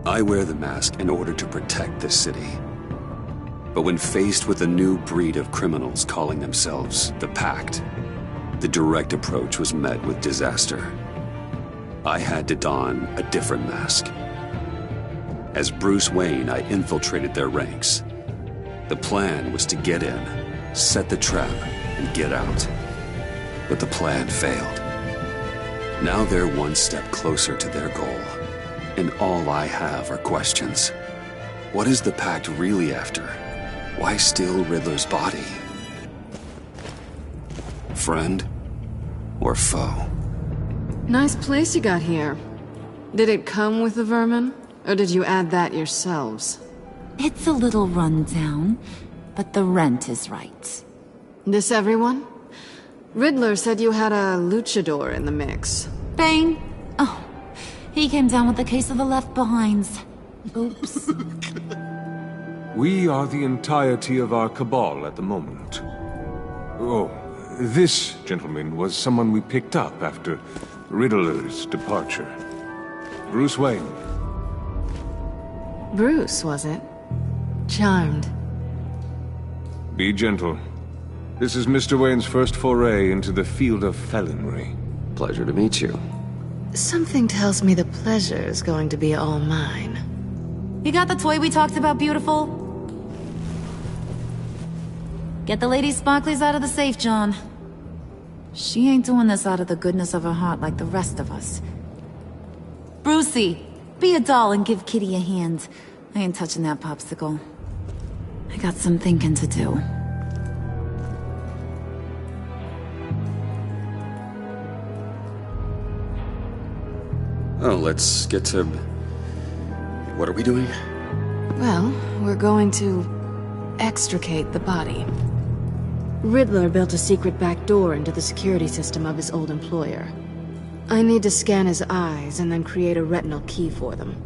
I wear the mask in order to protect this city. But when faced with a new breed of criminals calling themselves the Pact, the direct approach was met with disaster. I had to don a different mask. As Bruce Wayne, I infiltrated their ranks. The plan was to get in, set the trap, and get out. But the plan failed. Now they're one step closer to their goal, and all I have are questions. What is the Pact really after? Why steal Riddler's body? Friend or foe? Nice place you got here. Did it come with the vermin? Or did you add that yourselves? It's a little run down, but the rent is right. This everyone? Riddler said you had a luchador in the mix. Bane? Oh, he came down with a case of the Left Behinds. Oops. We are the entirety of our cabal at the moment. Oh, this gentleman was someone we picked up after Riddler's departure. Bruce Wayne. Bruce, was it? Charmed. Be gentle. This is Mr. Wayne's first foray into the field of felonry. Pleasure to meet you. Something tells me the pleasure is going to be all mine. You got the toy we talked about, beautiful? Get the Lady Sparklies out of the safe, John. She ain't doing this out of the goodness of her heart like the rest of us. Brucey, be a doll and give Kitty a hand. I ain't touching that popsicle. I got some thinking to do. Oh, let's get to... What are we doing? Well, we're going to extricate the body. Riddler built a secret back door into the security system of his old employer. I need to scan his eyes and then create a retinal key for them.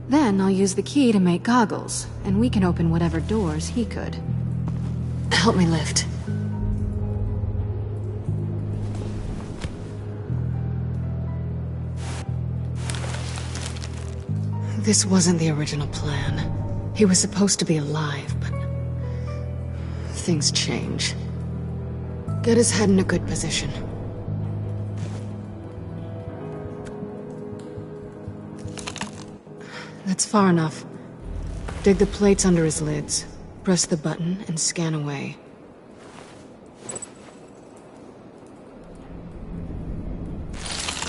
Then I'll use the key to make goggles, and we can open whatever doors he could. Help me lift. This wasn't the original plan. He was supposed to be alive, but... things change. Get his head in a good position. That's far enough. Dig the plates under his lids. Press the button and scan away.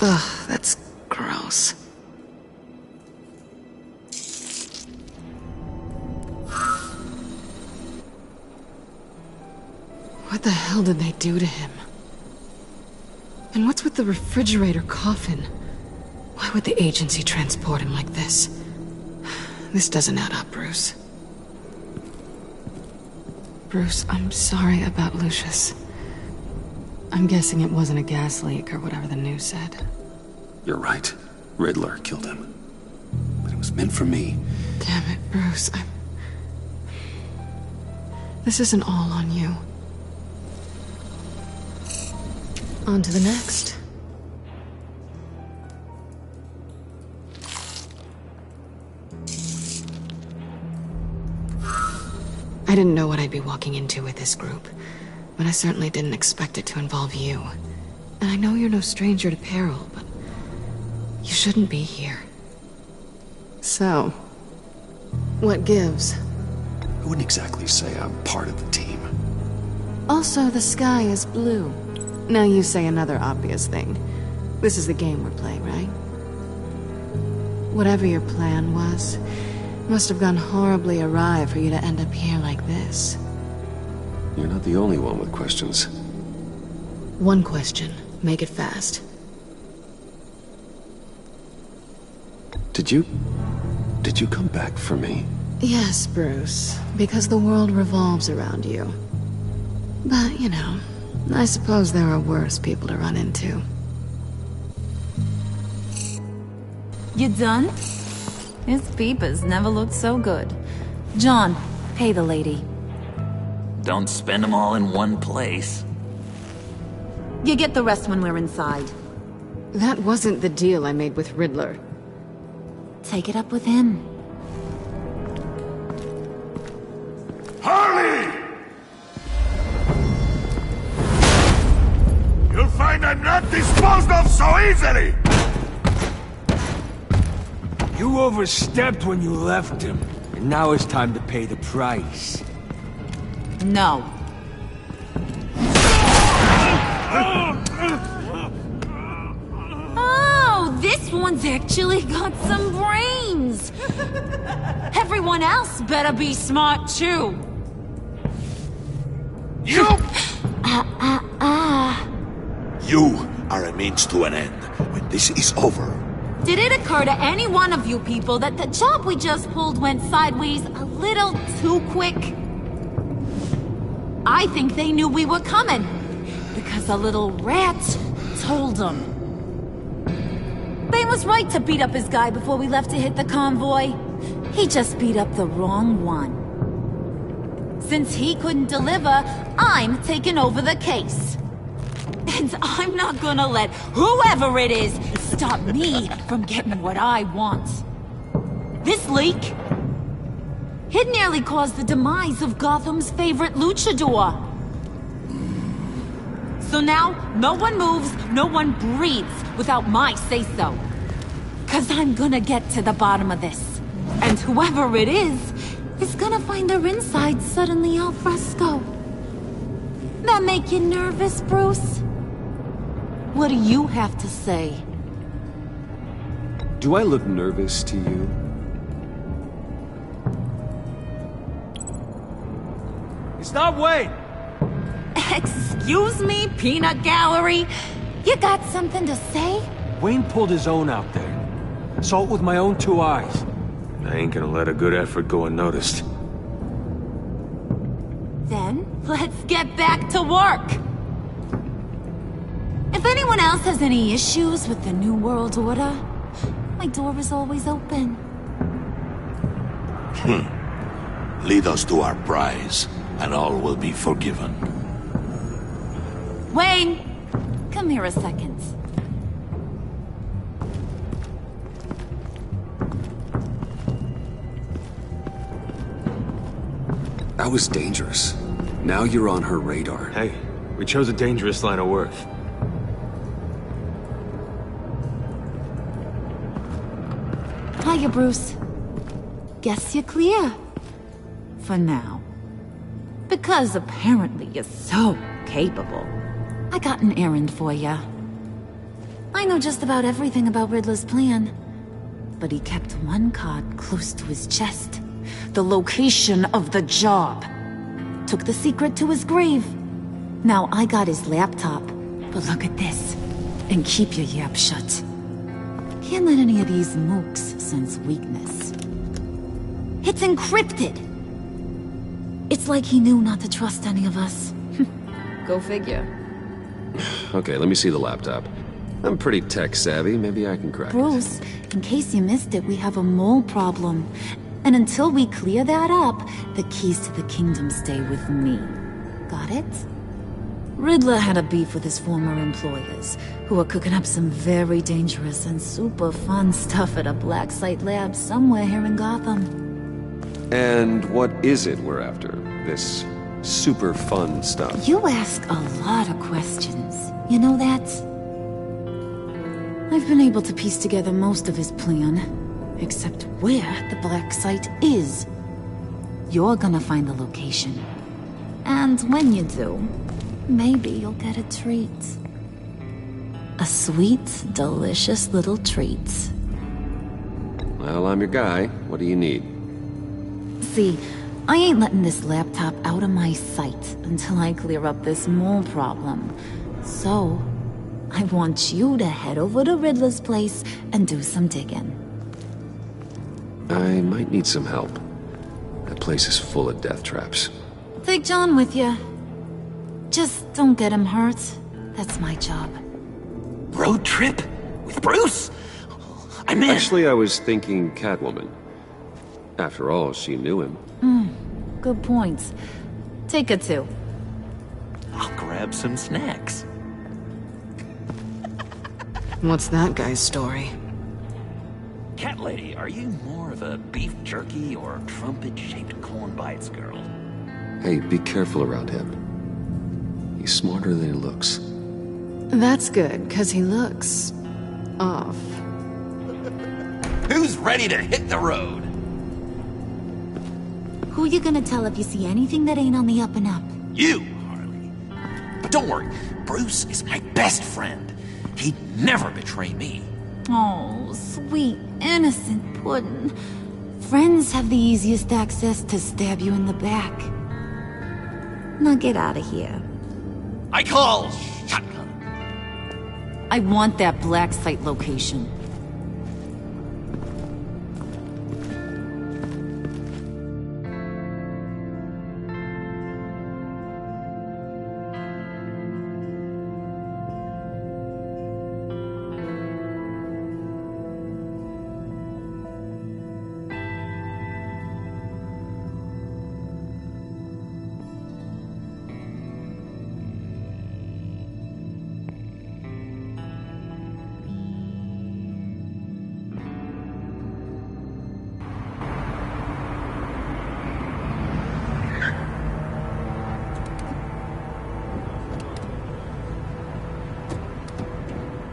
Ugh, that's gross. What the hell did they do to him? And what's with the refrigerator coffin? Why would the agency transport him like this? This doesn't add up, Bruce. Bruce, I'm sorry about Lucius. I'm guessing it wasn't a gas leak or whatever the news said. You're right. Riddler killed him. But it was meant for me. Damn it, Bruce. This isn't all on you. On to the next. I didn't know what I'd be walking into with this group, but I certainly didn't expect it to involve you. And I know you're no stranger to peril, but you shouldn't be here. So, what gives? I wouldn't exactly say I'm part of the team. Also, the sky is blue. Now you say another obvious thing. This is the game we're playing, right? Whatever your plan was, must have gone horribly awry for you to end up here like this. You're not the only one with questions. One question. Make it fast. Did you come back for me? Yes, Bruce. Because the world revolves around you. But, you know, I suppose there are worse people to run into. You done? His peepers never looked so good. John, pay the lady. Don't spend them all in one place. You get the rest when we're inside. That wasn't the deal I made with Riddler. take it up with him. Harley! You'll find I'm not disposed of so easily! You overstepped when you left him, and now it's time to pay the price. No. Oh, this one's actually got some brains! Everyone else better be smart too. You! You are a means to an end. When this is over, Did it occur to any one of you people that the job we just pulled went sideways a little too quick? I think they knew we were coming, because a little rat told them. Bane was right to beat up his guy before we left to hit the convoy. He just beat up the wrong one. Since he couldn't deliver, I'm taking over the case. And I'm not gonna let whoever it is stop me from getting what I want. This leak, it nearly caused the demise of Gotham's favorite luchador. So now, no one moves, no one breathes without my say-so. 'Cause I'm gonna get to the bottom of this. And whoever it is gonna find their insides suddenly al fresco. That make you nervous, Bruce? What do you have to say? Do I look nervous to you? It's not Wayne! Excuse me, peanut gallery? You got something to say? Wayne pulled his own out there. Saw it with my own 2 eyes. I ain't gonna let a good effort go unnoticed. Then, let's get back to work. If anyone else has any issues with the New World Order, my door is always open. lead us to our prize, and all will be forgiven. Wayne, come here a second. That was dangerous. Now you're on her radar. Hey, we chose a dangerous line of work. Hiya, Bruce. Guess you're clear. For now. Because apparently you're so capable. I got an errand for ya. I know just about everything about Riddler's plan. But he kept one card close to his chest. The location of the job. Took the secret to his grave. Now I got his laptop. But look at this. And keep your yap shut. Can't let any of these mooks sense weakness. It's encrypted! It's like he knew not to trust any of us. Go figure. Okay, let me see the laptop. I'm pretty tech savvy, maybe I can crack it. Bruce, in case you missed it, we have a mole problem. And until we clear that up, the keys to the kingdom stay with me. Got it? Riddler had a beef with his former employers, who were cooking up some very dangerous and super fun stuff at a black site lab somewhere here in Gotham. And what is it we're after? This super fun stuff? You ask a lot of questions. You know that? I've been able to piece together most of his plan, except where the black site is. You're gonna find the location. And when you do, maybe you'll get a treat. A sweet, delicious little treat. Well, I'm your guy. What do you need? See, I ain't letting this laptop out of my sight until I clear up this mole problem. So, I want you to head over to Riddler's place and do some digging. I might need some help. That place is full of death traps. Take John with you. Just don't get him hurt. That's my job. Road trip? With Bruce? I'm in. Actually, I was thinking Catwoman. After all, she knew him. Good points. Take her too. I'll grab some snacks. What's that guy's story? Cat lady, are you more of a beef jerky or trumpet-shaped corn bites girl? Hey, be careful around him. He's smarter than he looks. That's good, because he looks... off. Who's ready to hit the road? Who you gonna tell if you see anything that ain't on the up and up? You, Harley. But don't worry, Bruce is my best friend. He'd never betray me. Oh, sweet, innocent puddin'. Friends have the easiest access to stab you in the back. Now get out of here. I call shotgun. I want that black site location.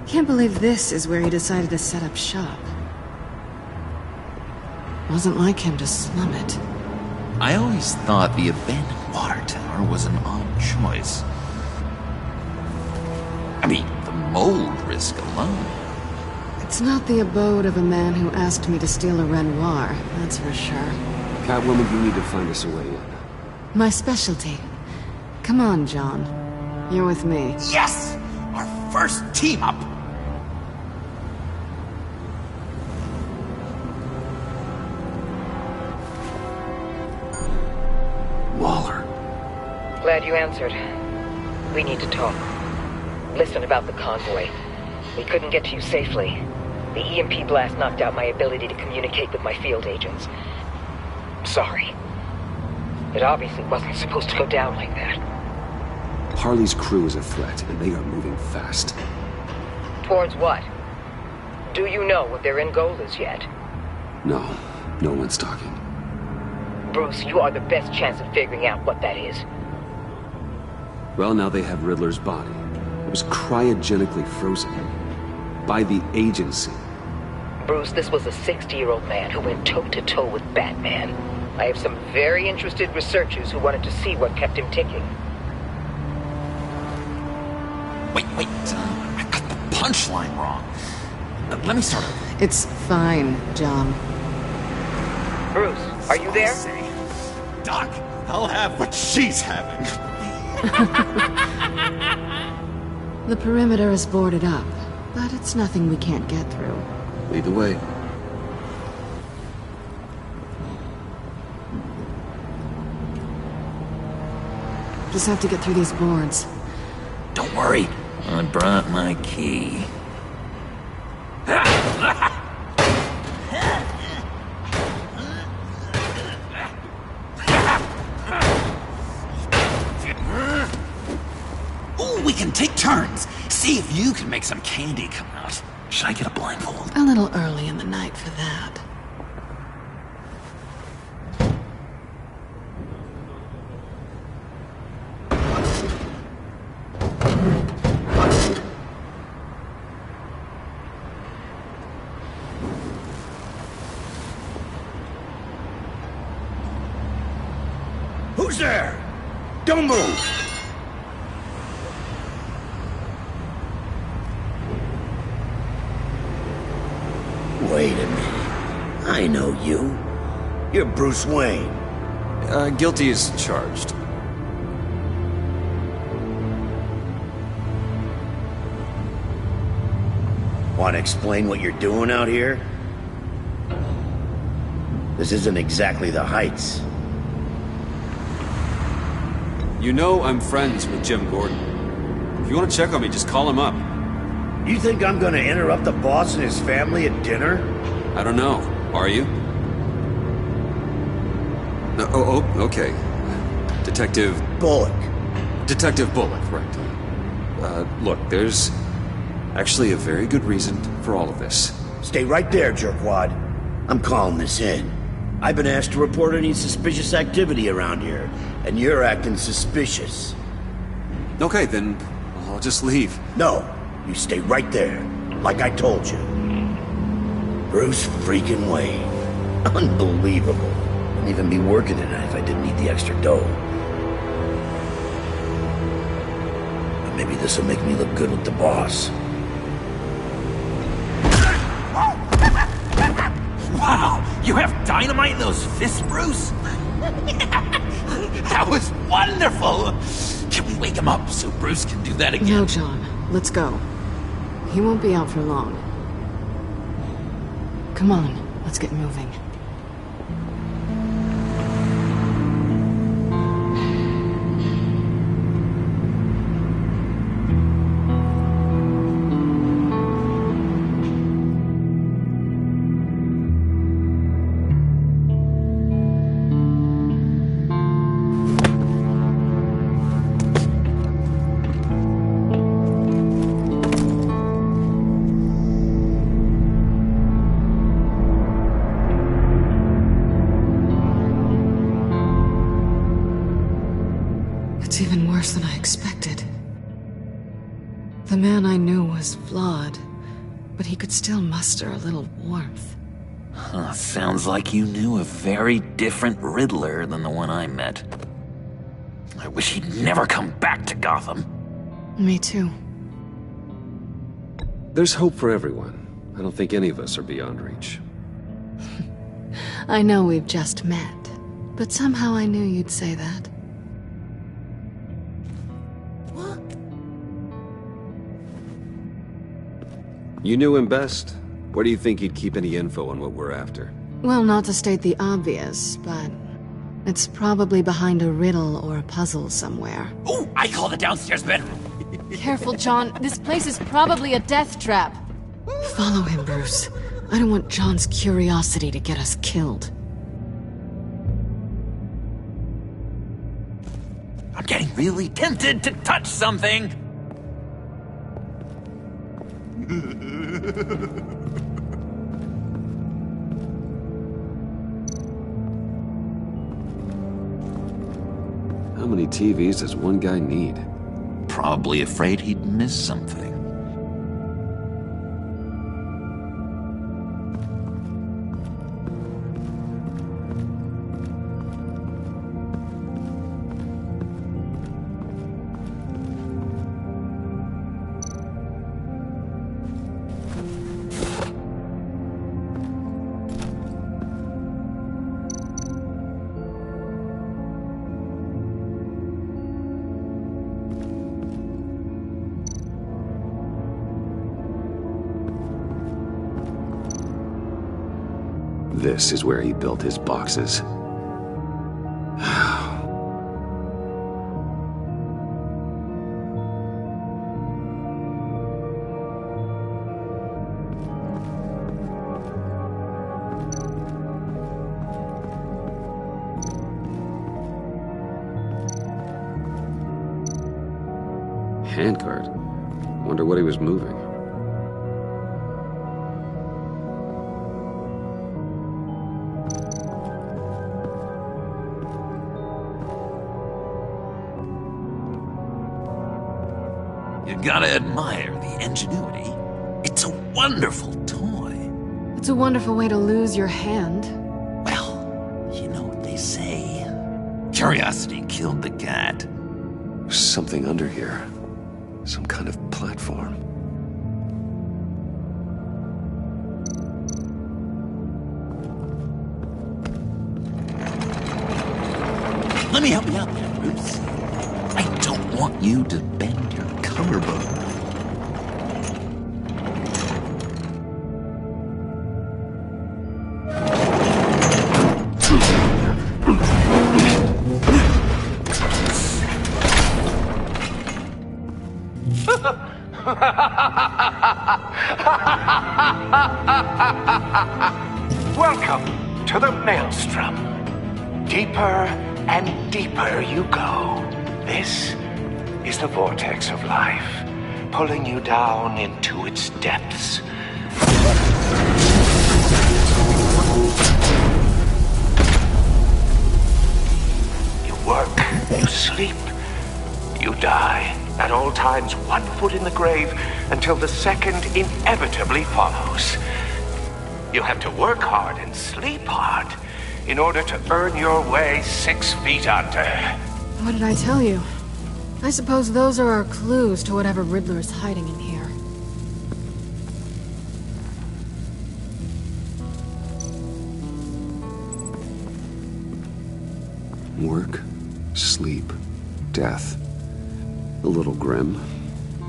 Can't believe this is where he decided to set up shop. Wasn't like him to slum it. I always thought the abandoned water tower was an odd choice. I mean, the mold risk alone. It's not the abode of a man who asked me to steal a Renoir, that's for sure. Catwoman, you need to find us a way in. My specialty. Come on, John. You're with me. Yes! Our first team up! Waller. Glad you answered. We need to talk. Listen about the convoy. We couldn't get to you safely. The EMP blast knocked out my ability to communicate with my field agents. Sorry. It obviously wasn't supposed to go down like that. Harley's crew is a threat, and they are moving fast. Towards what? Do you know what their end goal is yet? No, no one's talking. Bruce, you are the best chance of figuring out what that is. Well, now they have Riddler's body. It was cryogenically frozen. By the agency. Bruce, this was a 60-year-old man who went toe-to-toe with Batman. I have some very interested researchers who wanted to see what kept him ticking. Wait, I got the punchline wrong. Let me start over. It's fine, John. Bruce, are you there? Doc, I'll have what she's having. The perimeter is boarded up, but it's nothing we can't get through. Lead the way. Just have to get through these boards. Don't worry, I brought my key. Ooh, we can take turns. See if you can make some candy come out. Should I get a blindfold? A little early in the night for that. Who's there? Don't move! Wait a minute. I know you. You're Bruce Wayne. Guilty as charged. Want to explain what you're doing out here? This isn't exactly the Heights. You know I'm friends with Jim Gordon. If you want to check on me, just call him up. You think I'm gonna interrupt the boss and his family at dinner? I don't know. Are you? No, okay. Detective Bullock. Detective Bullock, right. Look, there's actually a very good reason for all of this. Stay right there, jerkwad. I'm calling this in. I've been asked to report any suspicious activity around here, and you're acting suspicious. Okay, then I'll just leave. No, you stay right there, like I told you. Bruce freaking Wayne. Unbelievable. Wouldn't even be working tonight if I didn't need the extra dough. But maybe this will make me look good with the boss. Wow! You have dynamite in those fists, Bruce? That was wonderful! Can we wake him up so Bruce can do that again? No, John. Let's go. He won't be out for long. Come on, let's get moving. It's even worse than I expected. The man I knew was flawed, but he could still muster a little warmth. Huh, sounds like you knew a very different Riddler than the one I met. I wish he'd never come back to Gotham. Me too. There's hope for everyone. I don't think any of us are beyond reach. I know we've just met, but somehow I knew you'd say that. You knew him best. Where do you think he'd keep any info on what we're after? Well, not to state the obvious, but it's probably behind a riddle or a puzzle somewhere. Oh, I call the downstairs bedroom. Careful, John. This place is probably a death trap. Follow him, Bruce. I don't want John's curiosity to get us killed. I'm getting really tempted to touch something. How many TVs does one guy need? Probably afraid he'd miss something. This is where he built his boxes. Handcart. Wonder what he was moving. You gotta admire the ingenuity. It's a wonderful toy. It's a wonderful way to lose your hand. Well, you know what they say. Curiosity killed the cat. There's something under here. Some kind of platform. Let me help you out there, Bruce. I don't want you to bend your collarbone. Welcome to the Maelstrom. Deeper and deeper you go. This is the vortex of life, pulling you down into its depths. foot in the grave until the second inevitably follows. You'll have to work hard and sleep hard in order to earn your way 6 feet under. What did I tell you? I suppose those are our clues to whatever Riddler is hiding in here. Work, sleep, death. A little grim.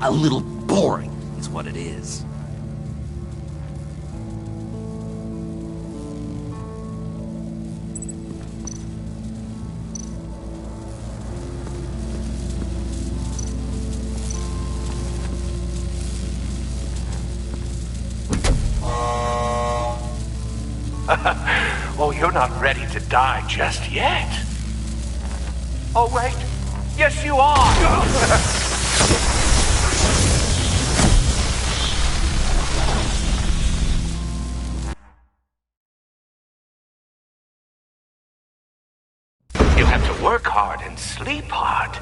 A little boring is what it is. Oh, you're not ready to die just yet. Oh, wait. Yes, you are! You'll have to work hard and sleep hard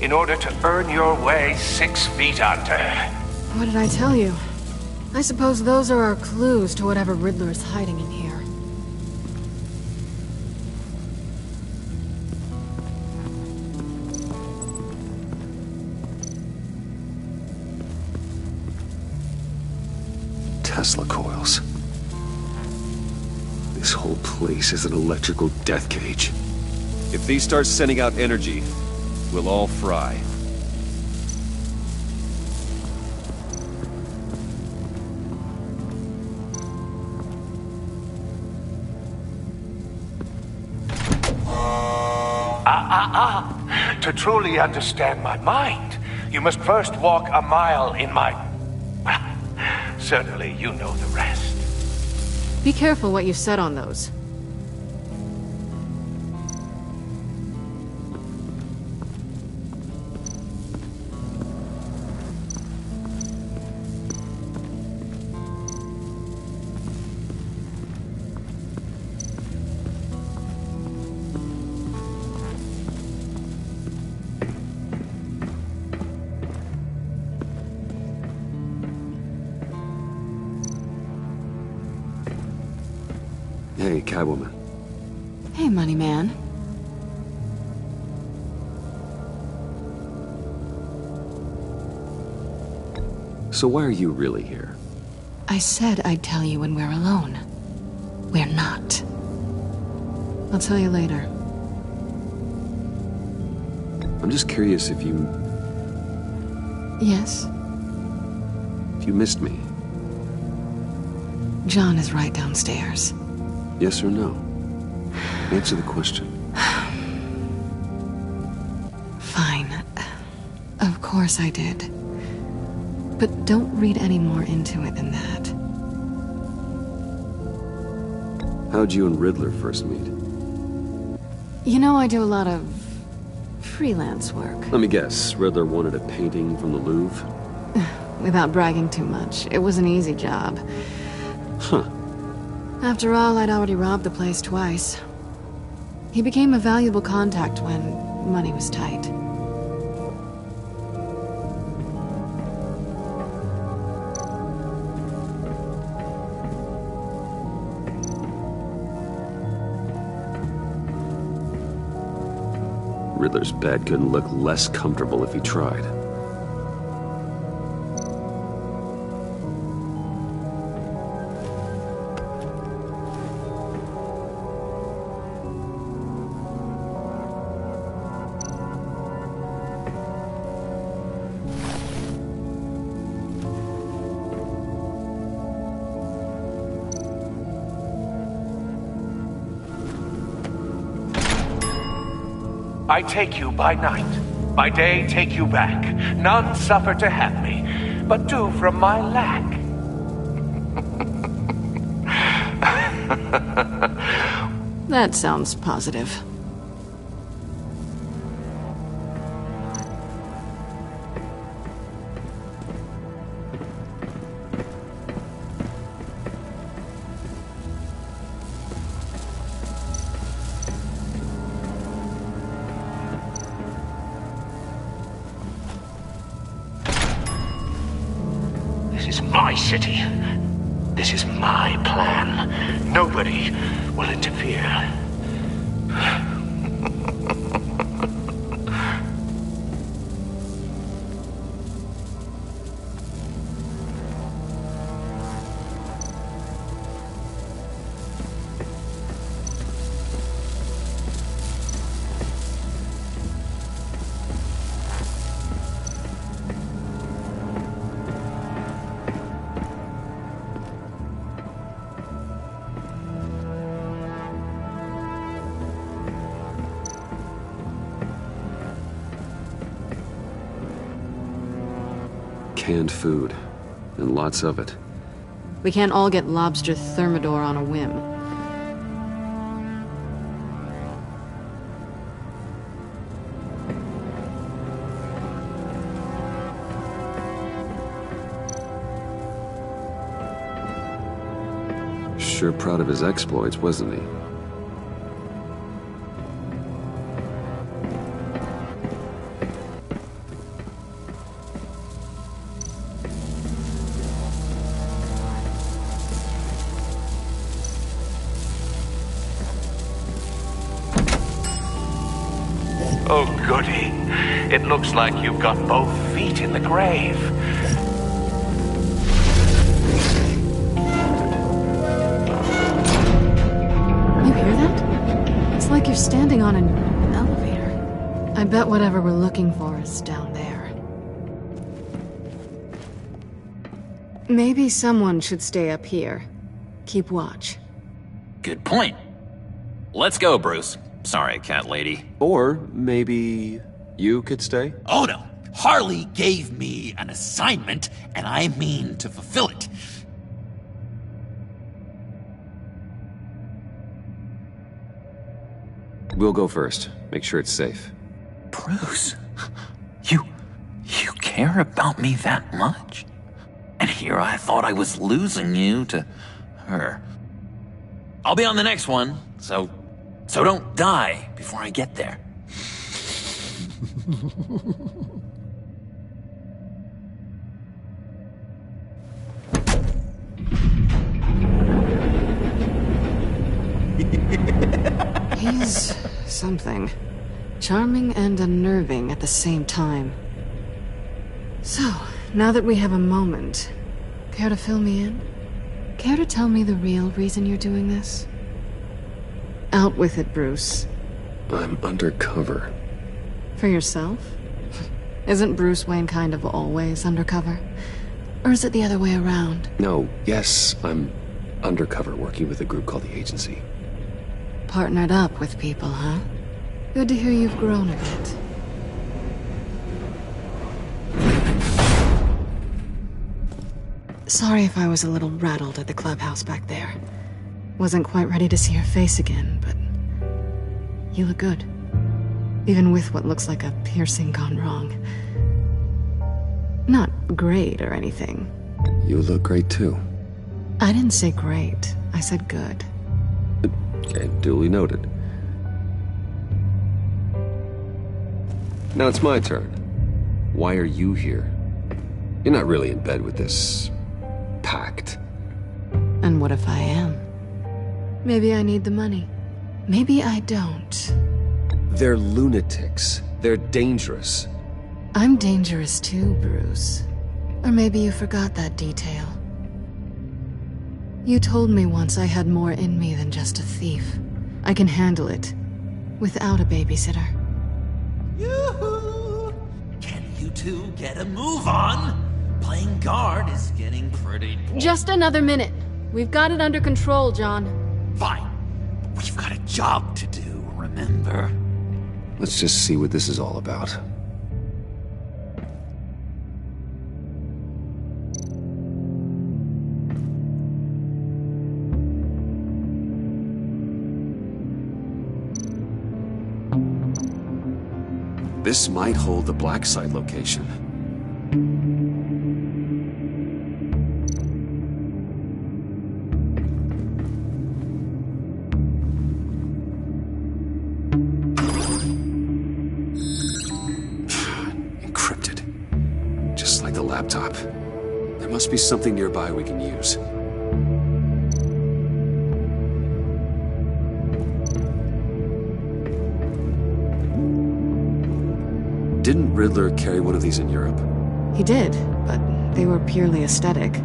in order to earn your way 6 feet under. What did I tell you? I suppose those are our clues to whatever Riddler is hiding in here. Tesla coils. This whole place is an electrical death cage. If these start sending out energy, we'll all fry. To truly understand my mind, you must first walk a mile in my... Well, certainly you know the rest. Be careful what you said on those. Hey, Catwoman. Hey, Money Man. So why are you really here? I said I'd tell you when we're alone. We're not. I'll tell you later. I'm just curious if you... Yes? If you missed me. John is right downstairs. Yes or no? Answer the question. Fine. Of course I did. But don't read any more into it than that. How'd you and Riddler first meet? You know, I do a lot of freelance work. Let me guess, Riddler wanted a painting from the Louvre? Without bragging too much, it was an easy job. Huh. After all, I'd already robbed the place twice. He became a valuable contact when money was tight. Riddler's bed couldn't look less comfortable if he tried. I take you by night, by day take you back. None suffer to have me, but do from my lack. That sounds positive. city. This is my plan. Nobody will interfere. Canned food, and lots of it. We can't all get lobster thermidor on a whim. Sure proud of his exploits, wasn't he? Oh, goody. It looks like you've got both feet in the grave. You hear that? It's like you're standing on an elevator. I bet whatever we're looking for is down there. Maybe someone should stay up here. Keep watch. Good point. Let's go, Bruce. Sorry, cat lady. Or maybe you could stay? Oh no! Harley gave me an assignment, and I mean to fulfill it. We'll go first. Make sure it's safe. Bruce, you care about me that much? And here I thought I was losing you to her. I'll be on the next one, so don't die before I get there. He's something. Charming and unnerving at the same time. So, now that we have a moment, care to fill me in? Care to tell me the real reason you're doing this? Out with it, Bruce. I'm undercover. For yourself? Isn't Bruce Wayne kind of always undercover? Or is it the other way around? No, yes, I'm undercover working with a group called the Agency. Partnered up with people, huh? Good to hear you've grown a bit. Sorry if I was a little rattled at the clubhouse back there. Wasn't quite ready to see your face again, but you look good. Even with what looks like a piercing gone wrong. Not great or anything. You look great too. I didn't say great. I said good. Okay, duly noted. Now it's my turn. Why are you here? You're not really in bed with this pact. And what if I am? Maybe I need the money. Maybe I don't. They're lunatics. They're dangerous. I'm dangerous too, Bruce. Or maybe you forgot that detail. You told me once I had more in me than just a thief. I can handle it. Without a babysitter. Yoo-hoo! Can you two get a move on? Playing guard is getting pretty... Just another minute. We've got it under control, John. Fine. We've got a job to do, remember? Let's just see what this is all about. This might hold the black site location. Encrypted. Just like the laptop. There Must be something nearby we can use. Didn't Riddler carry one of these in Europe? He did, but they were purely aesthetic.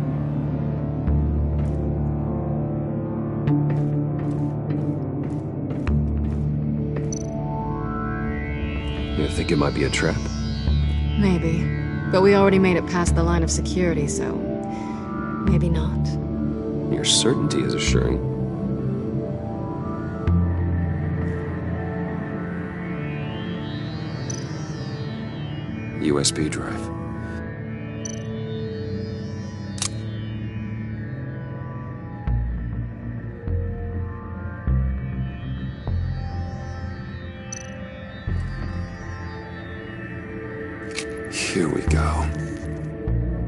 You think it might be a trap? Maybe. But we already made it past the line of security, so... maybe not. Your certainty is assuring. USB drive. Here we go.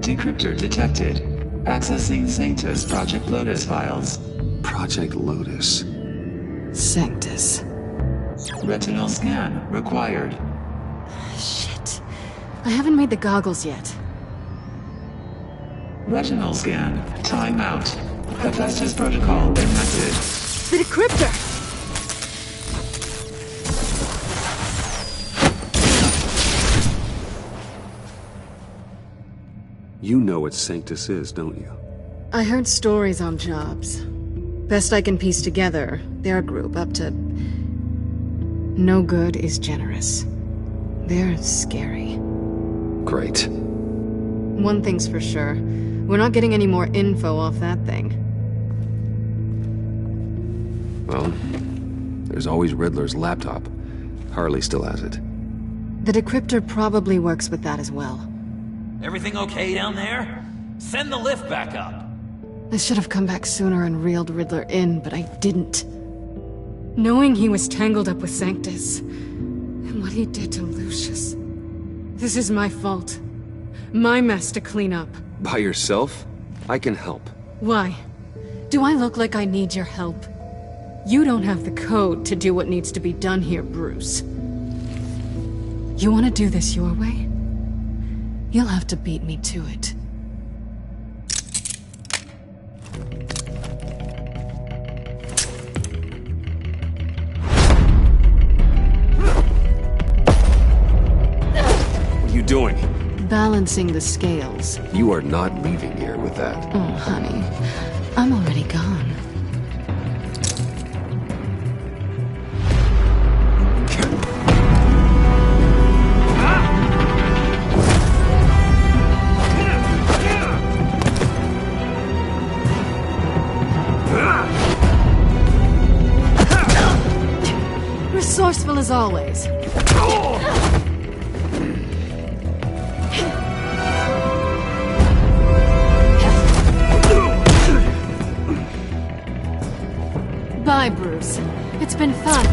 Decryptor detected. Accessing Sanctus Project Lotus files. Project Lotus. Sanctus. Retinal scan required. Shit. I haven't made the goggles yet. Retinal scan. Timeout. Hephaestus protocol enacted. The decryptor! You know what Sanctus is, don't you? I heard stories on jobs. Best I can piece together, they're a group up to... no good is generous. They're scary. Great. One thing's for sure. We're not getting any more info off that thing. Well, there's always Riddler's laptop. Harley still has it. The decryptor probably works with that as well. Everything okay down there? Send the lift back up. I should have come back sooner and reeled Riddler in, but I didn't. Knowing he was tangled up with Sanctus, and what he did to Lucius. This is my fault. My mess to clean up. By yourself? I can help. Why? Do I look like I need your help? You don't have the code to do what needs to be done here, Bruce. You want to do this your way? You'll have to beat me to it. What are you doing? Balancing the scales. You are not leaving here with that. Oh, honey. I'm already gone. Resourceful as always. Bye, Bruce. It's been fun.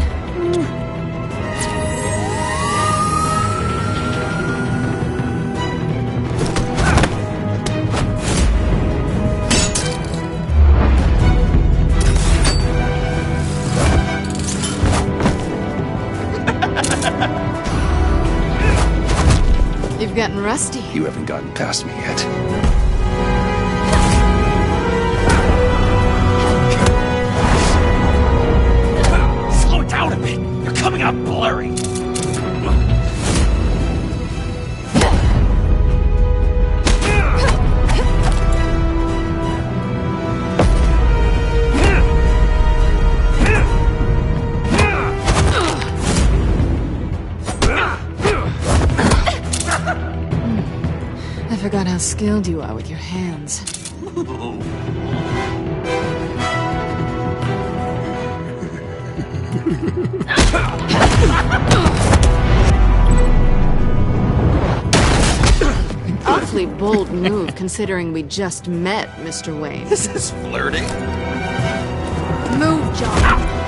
You've gotten rusty. You haven't gotten past me yet. Slow it down a bit. You're coming out blurry. I forgot how skilled you are with your hands. An awfully bold move considering we just met, Mr. Wayne. This is flirting. Move, John.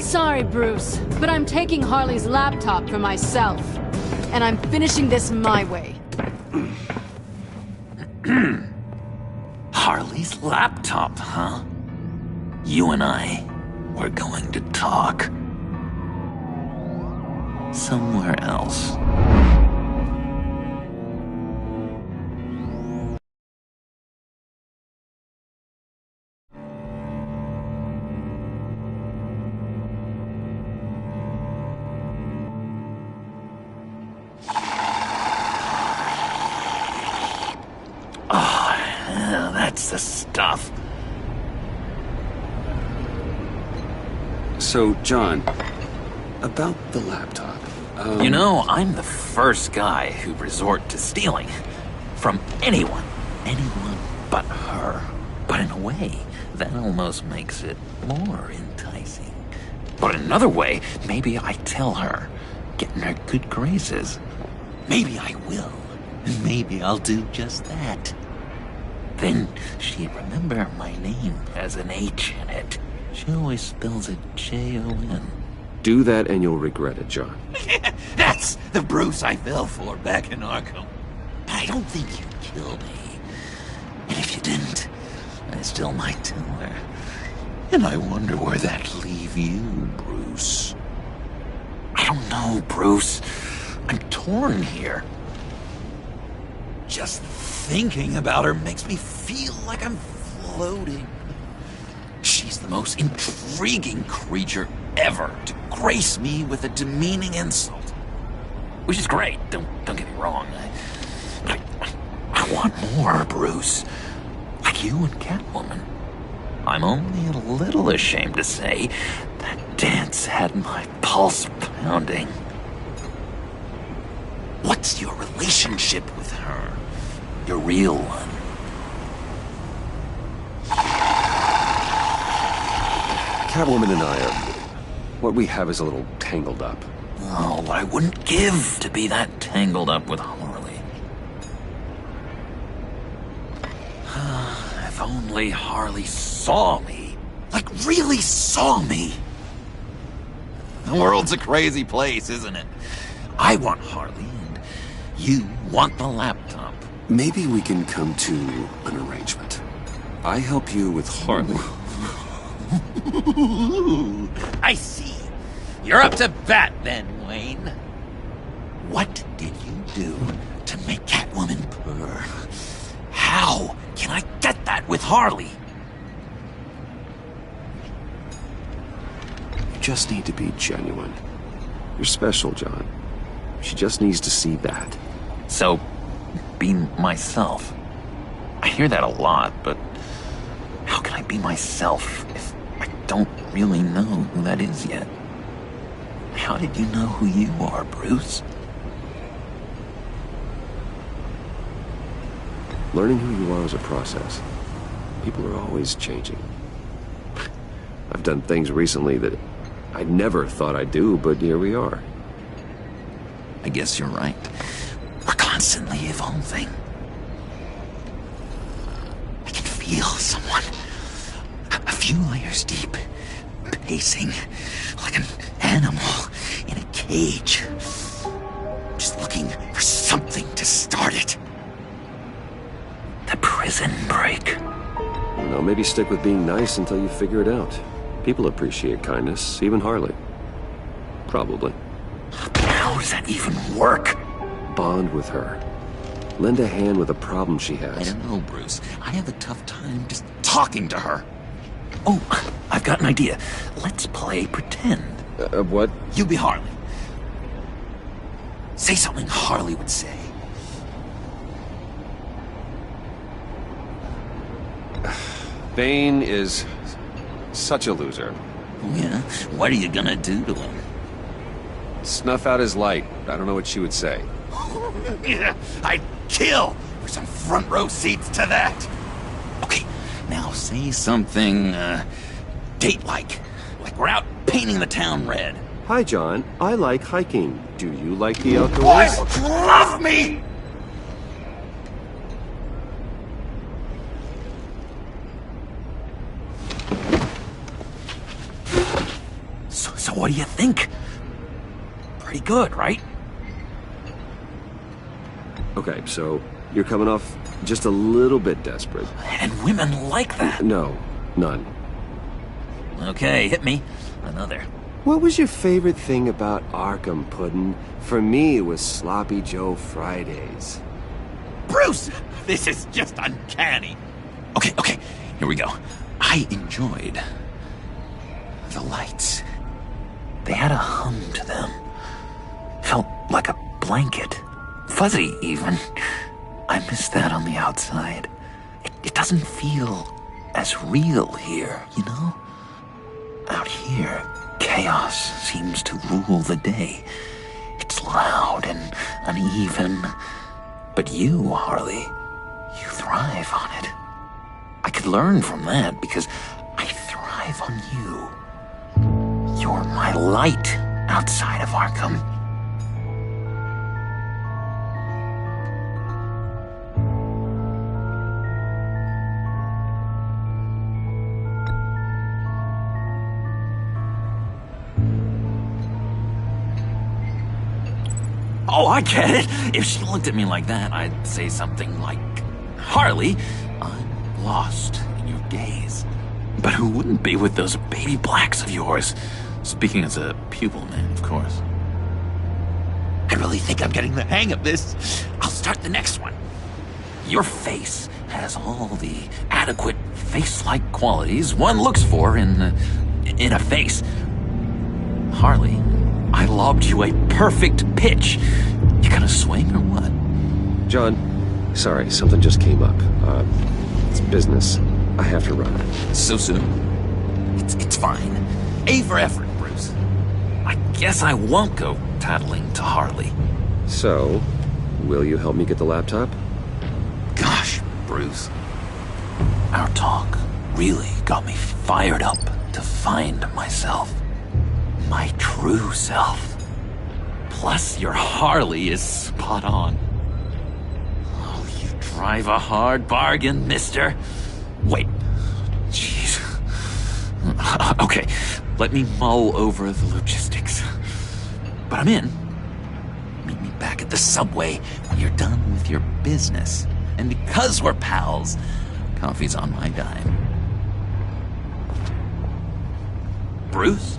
Sorry, Bruce, but I'm taking Harley's laptop for myself. And I'm finishing this my way. Harley's laptop, huh? You and I, we're going to talk. Somewhere else. That's the stuff. So, John, about the laptop. You know, I'm the first guy who'd resort to stealing. From anyone. Anyone but her. But in a way, that almost makes it more enticing. But in another way, maybe I tell her, get in her good graces. Maybe I will. And maybe I'll do just that. Then she'd remember my name has an H in it. She always spells it Jon. Do that and you'll regret it, John. That's the Bruce I fell for back in Arkham. But I don't think you'd kill me. And if you didn't, I still might tell her. And I wonder where that'd leave you, Bruce. I don't know, Bruce. I'm torn here. Just thinking about her makes me feel like I'm floating. She's the most intriguing creature ever to grace me with a demeaning insult. Which is great, don't get me wrong. I want more, Bruce. Like you and Catwoman. I'm only a little ashamed to say that dance had my pulse pounding. What's your relationship with her? Your real one? Catwoman and I are... what we have is a little tangled up. Oh, what I wouldn't give to be that tangled up with Harley. If only Harley saw me. Like, really saw me. The world's a crazy place, isn't it? I want Harley, and you want the laptop. Maybe we can come to an arrangement. I help you with Harley. I see. You're up to bat then, Wayne. What did you do to make Catwoman purr? How can I get that with Harley? You just need to be genuine. You're special, John. She just needs to see that. So, be myself. I hear that a lot, but how can I be myself if I don't really know who that is yet? How did you know who you are, Bruce? Learning who you are is a process. People are always changing. I've done things recently that I never thought I'd do, but here we are. I guess you're right. We're constantly evolving. I can feel someone a few layers deep, pacing like an animal in a cage. Just looking for something to start it. The prison break. You know, maybe stick with being nice until you figure it out. People appreciate kindness, even Harley. Probably. How does that even work? Bond with her. Lend a hand with a problem she has. I don't know, Bruce. I have a tough time just talking to her. Oh, I've got an idea. Let's play pretend. What? You be Harley. Say something Harley would say. Bane is such a loser. Yeah? What are you gonna do to him? Snuff out his light. I don't know what she would say. Yeah, I'd kill for some front row seats to that. Okay, now say something, date-like. Like we're out painting the town red. Hi, John. I like hiking. Do you like the outdoors? What? Love me! What do you think? Pretty good, right? Okay, so you're coming off just a little bit desperate. And women like that. No, none. Okay, hit me. Another. What was your favorite thing about Arkham, Puddin'? For me, it was Sloppy Joe Fridays. Bruce! This is just uncanny. Okay, here we go. I enjoyed the lights. They had a hum to them. Felt like a blanket. Fuzzy, even. I miss that on the outside. It doesn't feel as real here, you know? Out here, chaos seems to rule the day. It's loud and uneven. But you, Harley, you thrive on it. I could learn from that because I thrive on you. You're my light outside of Arkham. Oh, I get it. If she looked at me like that, I'd say something like, Harley, I'm lost in your gaze. But who wouldn't be with those baby blacks of yours? Speaking as a pupil man, of course. I really think I'm getting the hang of this. I'll start the next one. Your face has all the adequate face-like qualities one looks for in a face. Harley, I lobbed you a perfect pitch. You gonna swing or what? John, sorry, something just came up. It's business. I have to run. So soon? It's fine. A for effort, Bruce. I guess I won't go tattling to Harley. So, will you help me get the laptop? Gosh, Bruce. Our talk really got me fired up to find myself. My true self. Plus, your Harley is spot on. Oh, you drive a hard bargain, mister. Wait. Jeez. Okay, let me mull over the logistics. But I'm in. Meet me back at the subway when you're done with your business. And because we're pals, coffee's on my dime. Bruce?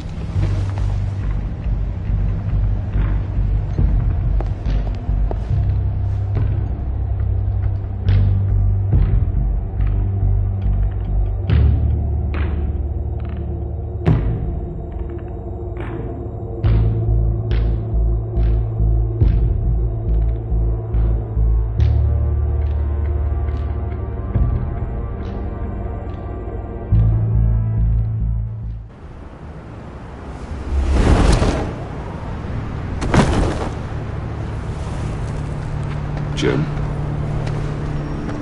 Jim?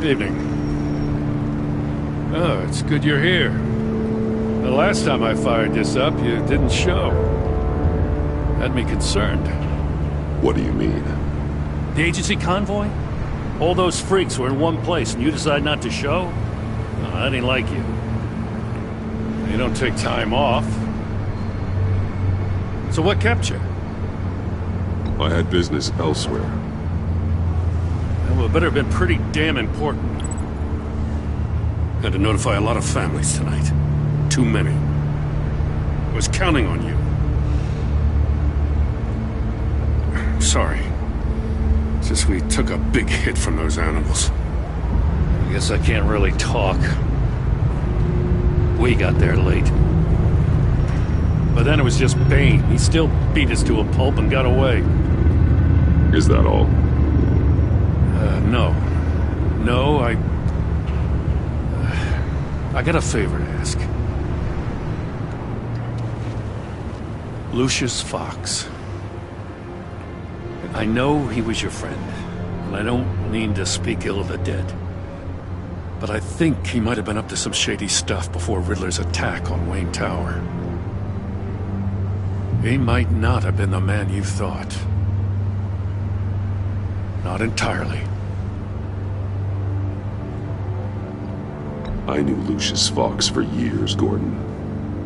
Good evening. Oh, it's good you're here. The last time I fired this up, you didn't show. Had me concerned. What do you mean? The agency convoy? All those freaks were in one place and you decide not to show? No, that ain't like you. You don't take time off. So what kept you? I had business elsewhere. Well, it better have been pretty damn important. Had to notify a lot of families tonight. Too many. I was counting on you. Sorry. It's just we took a big hit from those animals. I guess I can't really talk. We got there late. But then it was just Bane. He still beat us to a pulp and got away. Is that all? No. No, I got a favor to ask. Lucius Fox. I know he was your friend, and I don't mean to speak ill of the dead. But I think he might have been up to some shady stuff before Riddler's attack on Wayne Tower. He might not have been the man you thought. Not entirely. I knew Lucius Fox for years, Gordon.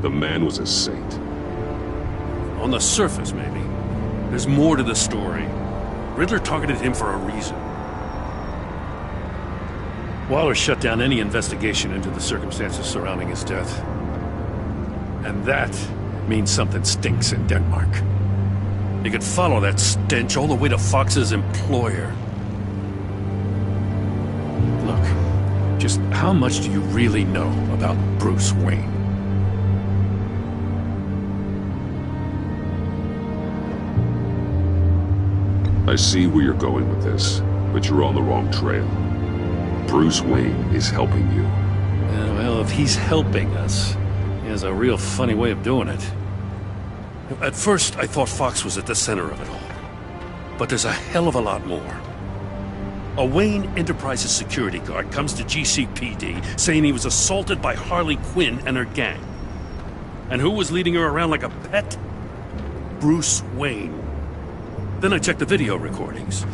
The man was a saint. On the surface, maybe. There's more to the story. Riddler targeted him for a reason. Waller shut down any investigation into the circumstances surrounding his death. And that means something stinks in Denmark. You could follow that stench all the way to Fox's employer. Look, just how much do you really know about Bruce Wayne? I see where you're going with this, but you're on the wrong trail. Bruce Wayne is helping you. Well, if he's helping us, he has a real funny way of doing it. At first, I thought Fox was at the center of it all. But there's a hell of a lot more. A Wayne Enterprises security guard comes to GCPD saying he was assaulted by Harley Quinn and her gang. And who was leading her around like a pet? Bruce Wayne. Then I checked the video recordings.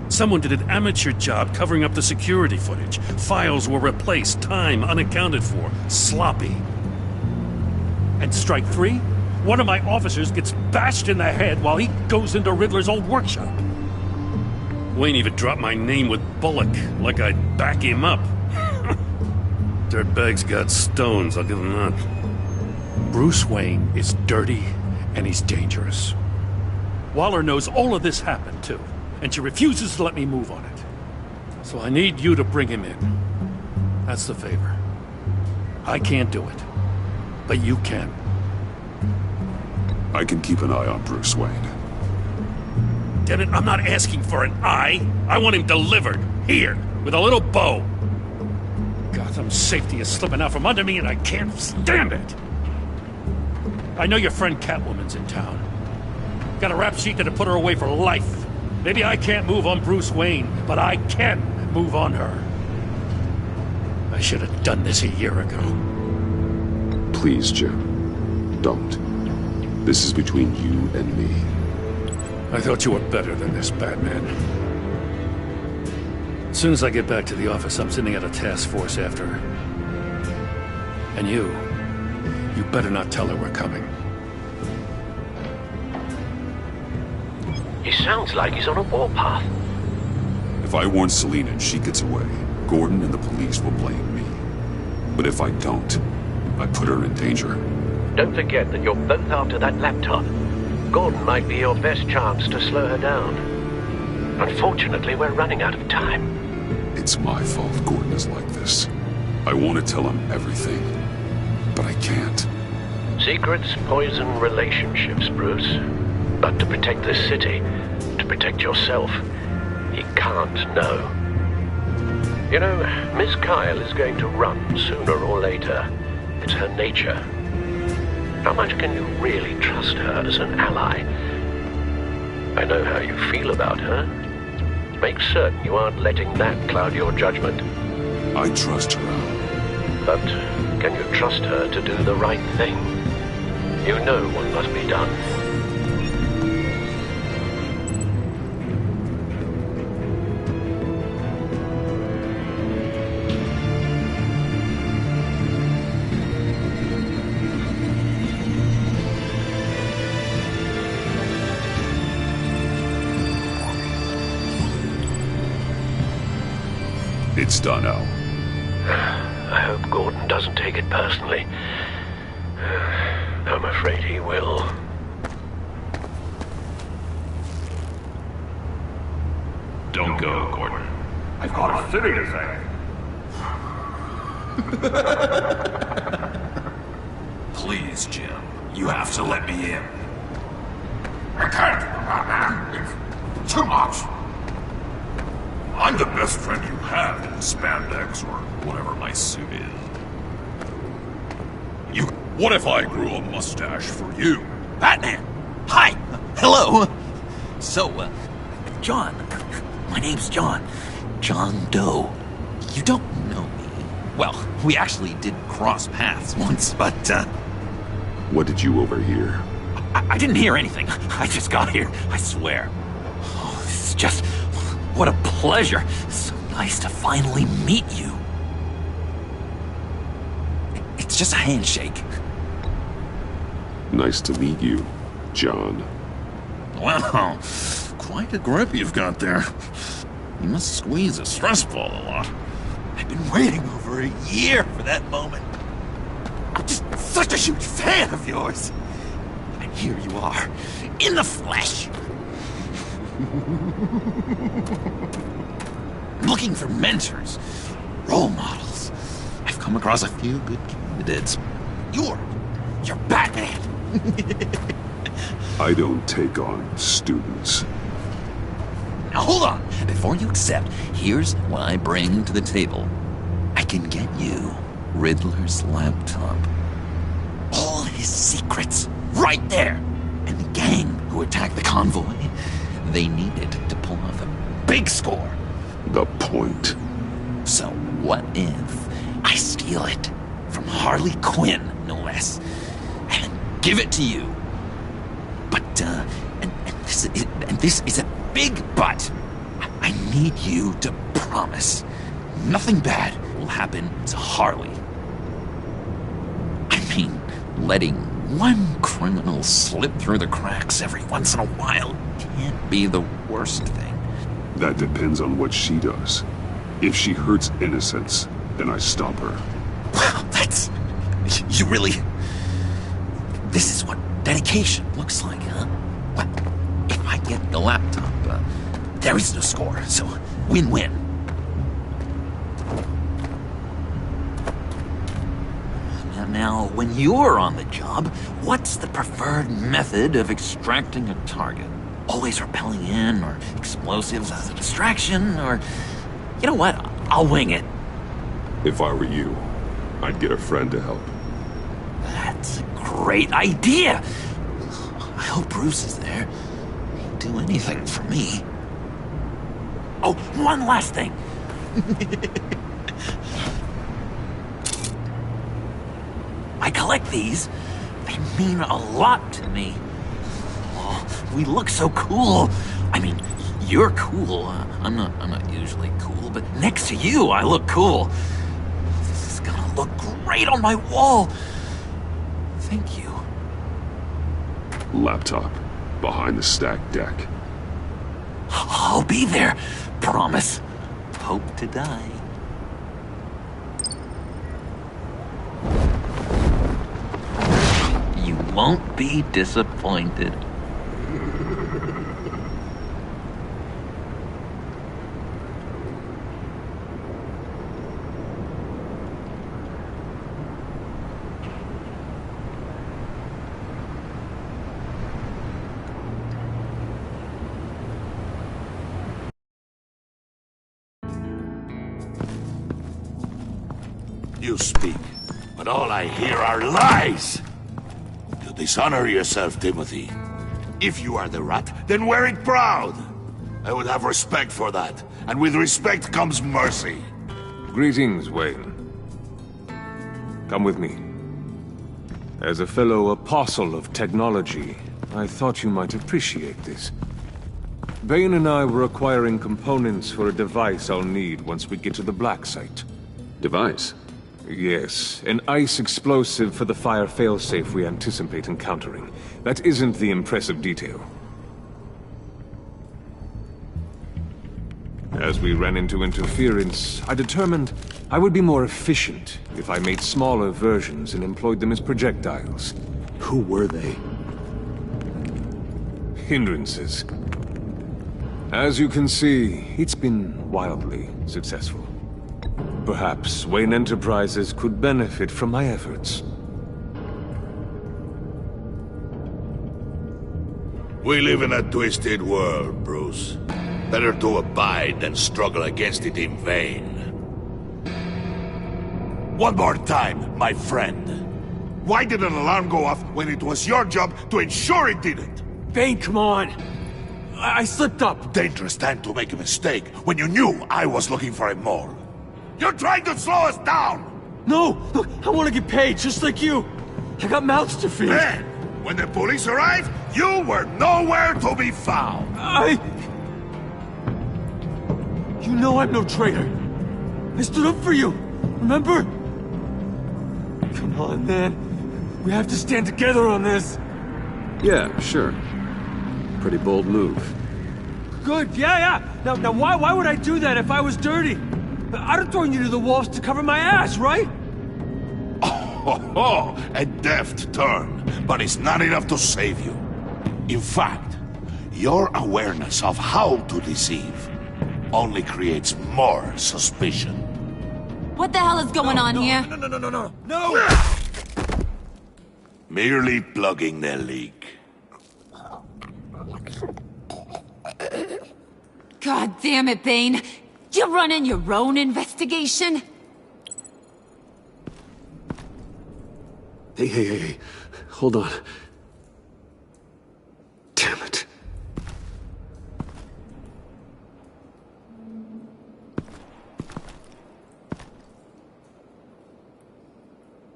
Someone did an amateur job covering up the security footage. Files were replaced, time unaccounted for, sloppy. And strike three? One of my officers gets bashed in the head while he goes into Riddler's old workshop. Wayne even dropped my name with Bullock, like I'd back him up. Dirtbag's got stones, I'll give him that. Bruce Wayne is dirty and he's dangerous. Waller knows all of this happened, too, and she refuses to let me move on it. So I need you to bring him in. That's the favor. I can't do it, but you can. I can keep an eye on Bruce Wayne. Damn it, I'm not asking for an eye. I want him delivered, here, with a little bow. Gotham's safety is slipping out from under me, and I can't stand it. I know your friend Catwoman's in town. Got a rap sheet that'll put her away for life. Maybe I can't move on Bruce Wayne, but I can move on her. I should have done this a year ago. Please, Jim. Don't. This is between you and me. I thought you were better than this, Batman. As soon as I get back to the office, I'm sending out a task force after her. And you better not tell her we're coming. He sounds like he's on a warpath. If I warn Selina and she gets away, Gordon and the police will blame me. But if I don't, I put her in danger. Don't forget that you're both after that laptop. Gordon might be your best chance to slow her down. Unfortunately, we're running out of time. It's my fault Gordon is like this. I want to tell him everything, but I can't. Secrets poison relationships, Bruce. But to protect this city, to protect yourself, he can't know. You know, Miss Kyle is going to run sooner or later. It's her nature. How much can you really trust her as an ally? I know how you feel about her. Make certain you aren't letting that cloud your judgment. I trust her, Al. But can you trust her to do the right thing? You know what must be done. It's done, Al. I hope Gordon doesn't take it personally. I'm afraid he will. Don't go, Gordon. I've got a city to save. Please, Jim. You have to let me in. I can't, Batman. It's too much. I'm the best friend you have in spandex or whatever my suit is. What if I grew a mustache for you? Batman! Hi! Hello! So, John. My name's John. John Doe. You don't know me. Well, we actually did cross paths once, but, What did you overhear? I didn't hear anything. I just got here, I swear. Oh, it's just... what a pleasure. So nice to finally meet you. It's just a handshake. Nice to meet you, John. Wow, quite a grip you've got there. You must squeeze a stress ball a lot. I've been waiting over a year for that moment. I'm just such a huge fan of yours. And here you are, in the flesh. Looking for mentors, role models. I've come across a few good candidates. You're Batman. I don't take on students. Now hold on. Before you accept, here's what I bring to the table. I can get you Riddler's laptop. All his secrets, right there. And the gang who attacked the convoy, they needed to pull off a big score. The point. So what if I steal it from Harley Quinn, no less, and give it to you? But, and this is a big but. I need you to promise nothing bad will happen to Harley. I mean, letting one criminal slip through the cracks every once in a while can't be the worst thing. That depends on what she does. If she hurts innocents, then I stop her. Wow, that's... You really... This is what dedication looks like, huh? Well, if I get the laptop, there is no score, so win-win. Now, when you're on the job, what's the preferred method of extracting a target? Always rappelling in, or explosives as a distraction, or... You know what? I'll wing it. If I were you, I'd get a friend to help. That's a great idea! I hope Bruce is there. He'd do anything for me. Oh, one last thing! I collect these. They mean a lot to me. Oh, we look so cool. I mean, you're cool. I'm not usually cool, but next to you, I look cool. This is gonna look great on my wall. Thank you. Laptop. Behind the stacked deck. I'll be there. Promise. Hope to die. You won't be disappointed. You speak, but all I hear are lies! You dishonor yourself, Timothy. If you are the Rat, then wear it proud! I would have respect for that, and with respect comes mercy. Greetings, Wayne. Come with me. As a fellow apostle of technology, I thought you might appreciate this. Bane and I were acquiring components for a device I'll need once we get to the Black Site. Device? Yes, an ice explosive for the fire failsafe we anticipate encountering. That isn't the impressive detail. As we ran into interference, I determined I would be more efficient if I made smaller versions and employed them as projectiles. Who were they? Hindrances. As you can see, it's been wildly successful. Perhaps Wayne Enterprises could benefit from my efforts. We live in a twisted world, Bruce. Better to abide than struggle against it in vain. One more time, my friend. Why did an alarm go off when it was your job to ensure it didn't? Bane, come on! I slipped up! Dangerous time to make a mistake when you knew I was looking for a mole. You're trying to slow us down! No! Look, I want to get paid, just like you! I got mouths to feed! Then, when the police arrived, you were nowhere to be found! You know I'm no traitor! I stood up for you, remember? Come on, man. We have to stand together on this. Yeah, sure. Pretty bold move. Good, yeah. Now why would I do that if I was dirty? I'd have thrown you to the wolves to cover my ass, right? Oh, a deft turn, but it's not enough to save you. In fact, your awareness of how to deceive only creates more suspicion. What the hell is going on here? No! Merely plugging the leak. God damn it, Bane. You're running your own investigation? Hey. Hold on. Damn it.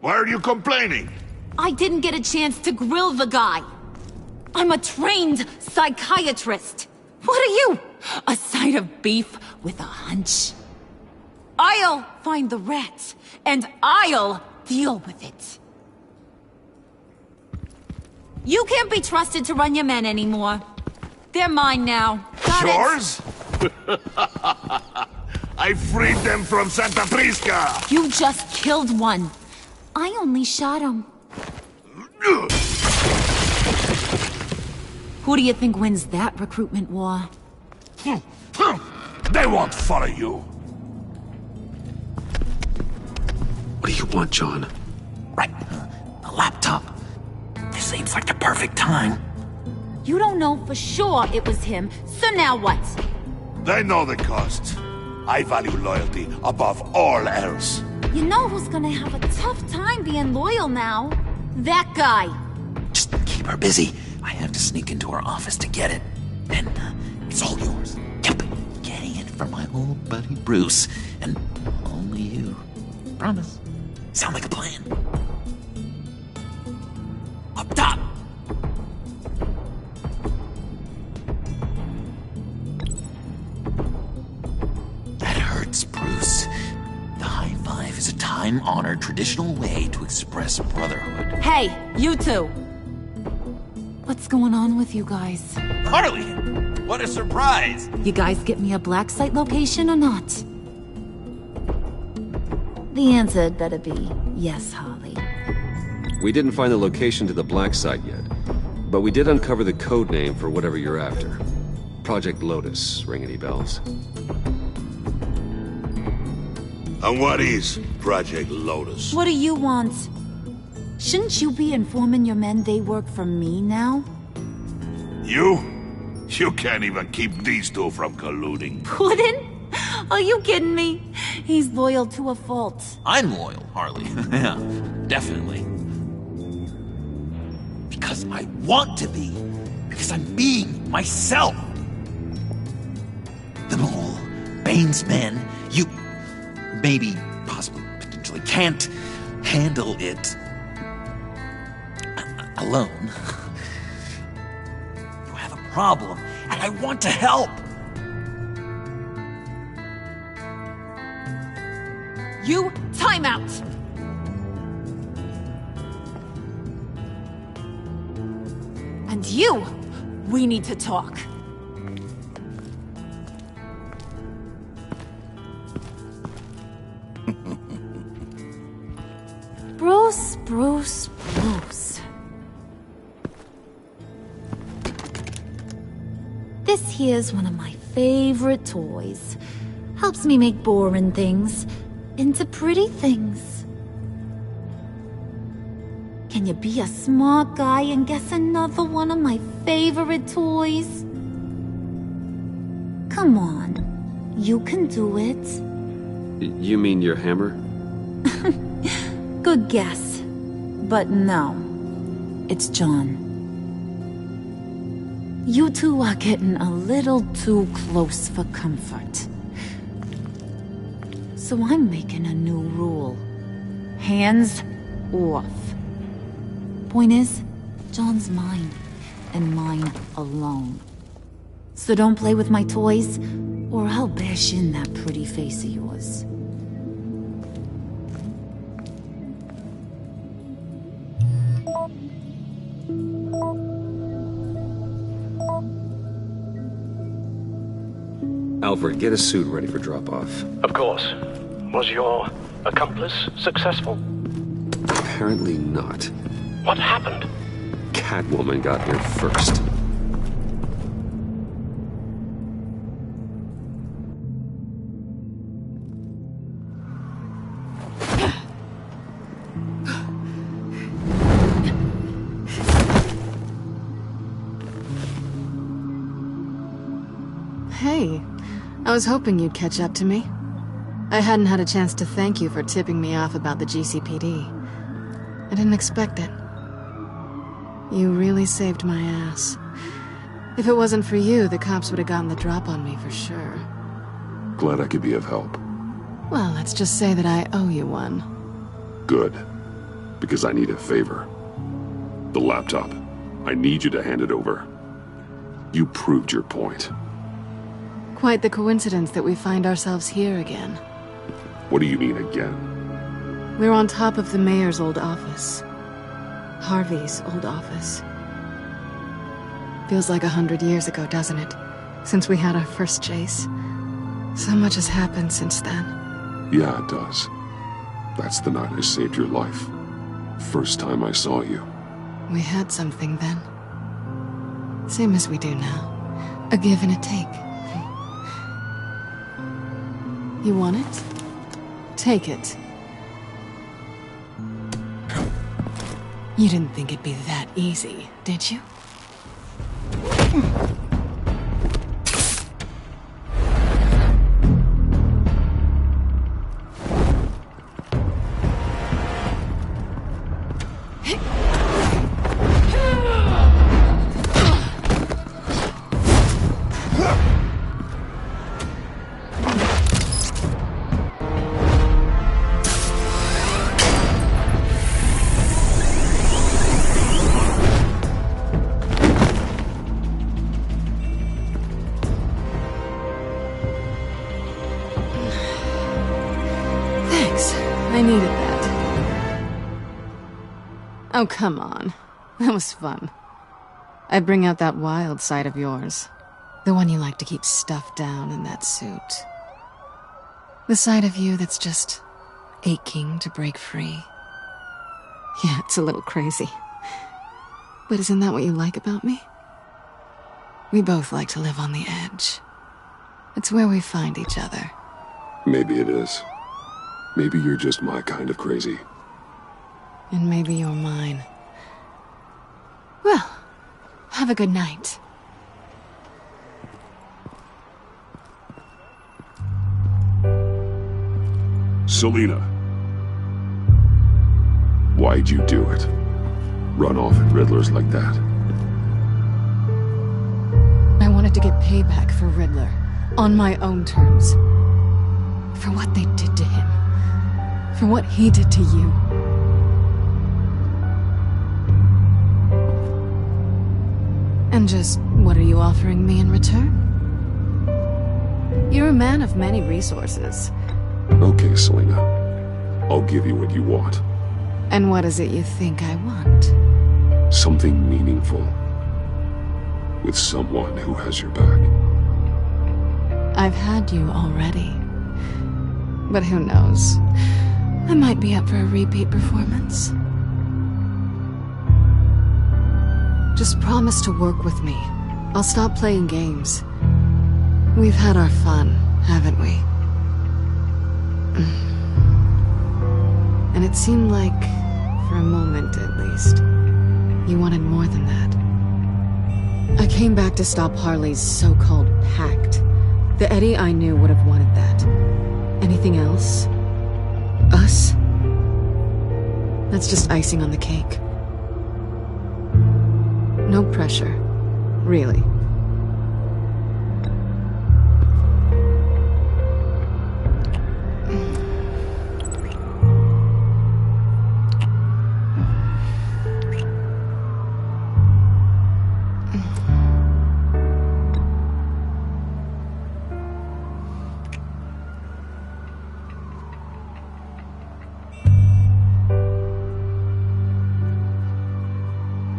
Why are you complaining? I didn't get a chance to grill the guy. I'm a trained psychiatrist. What are you? A side of beef with a hunch? I'll find the rat, and I'll deal with it. You can't be trusted to run your men anymore. They're mine now. Got Yours? I freed them from Santa Prisca! You just killed one. I only shot him. Who do you think wins that recruitment war? They won't follow you. What do you want, John? Right. A laptop. This seems like the perfect time. You don't know for sure it was him, so now what? They know the cost. I value loyalty above all else. You know who's gonna have a tough time being loyal now? That guy. Just keep her busy. I have to sneak into her office to get it. And it's all yours. Yep. Getting it from my old buddy Bruce. And only you. Promise. Sound like a plan? Up top! That hurts, Bruce. The high five is a time-honored traditional way to express brotherhood. Hey, you two. What's going on with you guys? Harley! What a surprise! You guys get me a black site location or not? The answer had better be yes, Harley. We didn't find the location to the black site yet, but we did uncover the code name for whatever you're after. Project Lotus. Ring any bells? And what is Project Lotus? What do you want? Shouldn't you be informing your men they work for me now? You? You can't even keep these two from colluding. Puddin'? Are you kidding me? He's loyal to a fault. I'm loyal, Harley. Yeah, definitely. Because I want to be. Because I'm being myself. The mole, Bane's men, you maybe, possibly, potentially can't handle it alone. You have a problem, and I want to help. You, time out! And you, we need to talk. Bruce. This here's one of my favorite toys. Helps me make boring things into pretty things. Can you be a smart guy and guess another one of my favorite toys? Come on, you can do it. You mean your hammer? Good guess. But no, it's John. You two are getting a little too close for comfort. So I'm making a new rule. Hands off. Point is, John's mine, and mine alone. So don't play with my toys, or I'll bash in that pretty face of yours. Alfred, get a suit ready for drop-off. Of course. Was your accomplice successful? Apparently not. What happened? Catwoman got here first. Hey, I was hoping you'd catch up to me. I hadn't had a chance to thank you for tipping me off about the GCPD. I didn't expect it. You really saved my ass. If it wasn't for you, the cops would have gotten the drop on me for sure. Glad I could be of help. Well, let's just say that I owe you one. Good. Because I need a favor. The laptop. I need you to hand it over. You proved your point. Quite the coincidence that we find ourselves here again. What do you mean again? We're on top of the mayor's old office. Harvey's old office. Feels like 100 years ago, doesn't it? Since we had our first chase. So much has happened since then. Yeah, it does. That's the night I saved your life. First time I saw you. We had something then. Same as we do now. A give and a take. You want it? Take it. You didn't think it'd be that easy, did you? I needed that. Oh, come on. That was fun. I bring out that wild side of yours. The one you like to keep stuffed down in that suit. The side of you that's just aching to break free. Yeah, it's a little crazy. But isn't that what you like about me? We both like to live on the edge. It's where we find each other. Maybe it is. Maybe you're just my kind of crazy. And maybe you're mine. Well, have a good night. Selina. Why'd you do it? Run off at Riddlers like that? I wanted to get payback for Riddler. On my own terms. For what they did to him. For what he did to you. And just what are you offering me in return? You're a man of many resources. Okay, Selina. I'll give you what you want. And what is it you think I want? Something meaningful. With someone who has your back. I've had you already. But who knows? I might be up for a repeat performance. Just promise to work with me. I'll stop playing games. We've had our fun, haven't we? And it seemed like, for a moment at least, you wanted more than that. I came back to stop Harley's so-called pact. The Eddie I knew would have wanted that. Anything else? Us? That's just icing on the cake. No pressure. Really.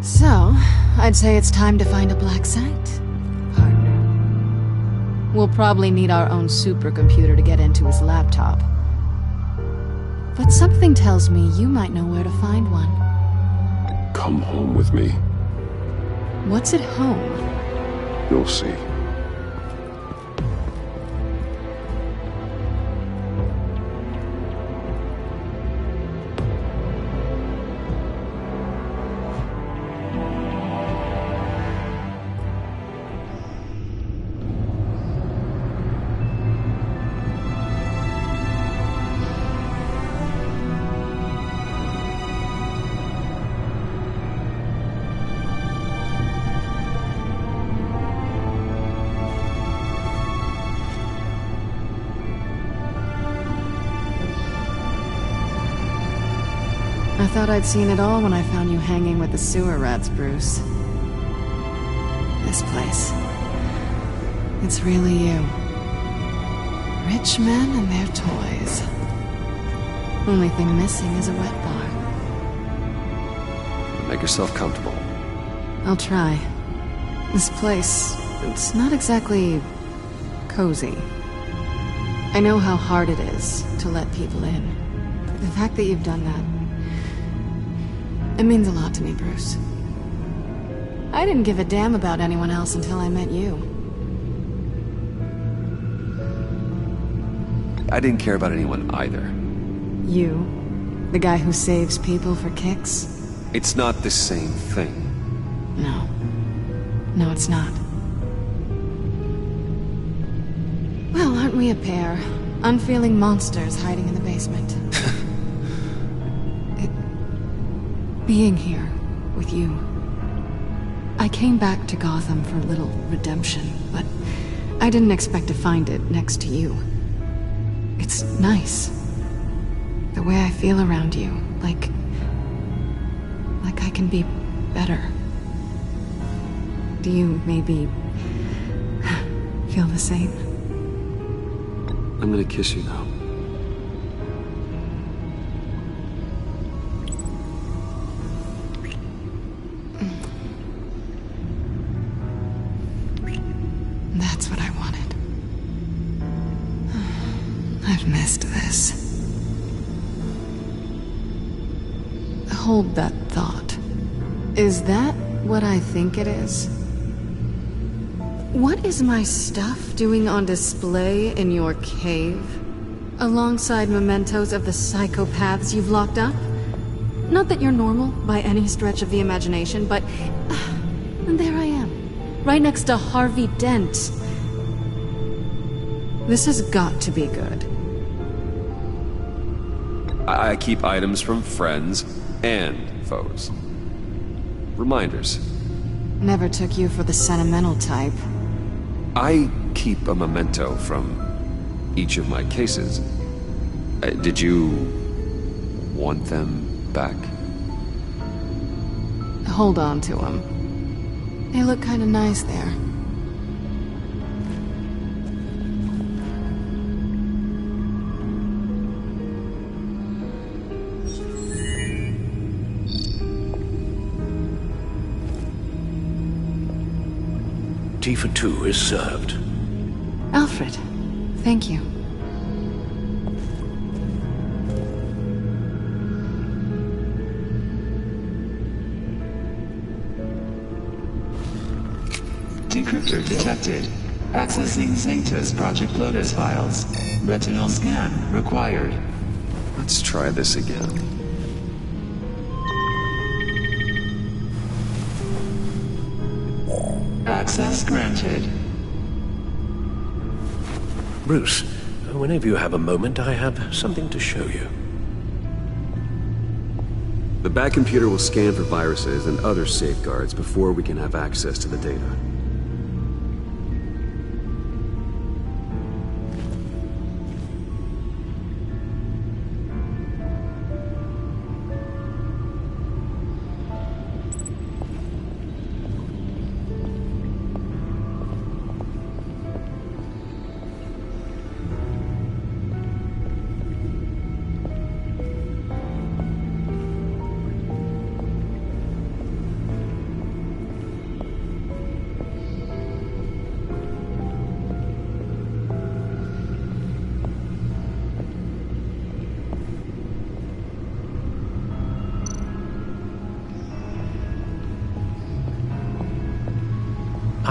So, I'd say it's time to find a black site, partner. We'll probably need our own supercomputer to get into his laptop. But something tells me you might know where to find one. Come home with me. What's at home? You'll see. I thought I'd seen it all when I found you hanging with the sewer rats, Bruce. This place. It's really you. Rich men and their toys. Only thing missing is a wet bar. Make yourself comfortable. I'll try. This place, it's not exactly cozy. I know how hard it is to let people in. The fact that you've done that, it means a lot to me, Bruce. I didn't give a damn about anyone else until I met you. I didn't care about anyone either. You? The guy who saves people for kicks? It's not the same thing. No. No, it's not. Well, aren't we a pair? Unfeeling monsters hiding in the basement. Being here with you. I came back to Gotham for a little redemption, but I didn't expect to find it next to you. It's nice. The way I feel around you, like I can be better. Do you maybe feel the same? I'm gonna kiss you now. That's what I wanted. I've missed this. Hold that thought. Is that what I think it is? What is my stuff doing on display in your cave? Alongside mementos of the psychopaths you've locked up? Not that you're normal by any stretch of the imagination, but and there I am. Right next to Harvey Dent. This has got to be good. I keep items from friends and foes. Reminders. Never took you for the sentimental type. I keep a memento from each of my cases. Did you want them back? Hold on to them. They look kind of nice there. Tea for two is served. Alfred, thank you. Decryptor detected. Accessing Zeta's Project Lotus files. Retinal scan required. Let's try this again. Access granted. Bruce, whenever you have a moment, I have something to show you. The back computer will scan for viruses and other safeguards before we can have access to the data.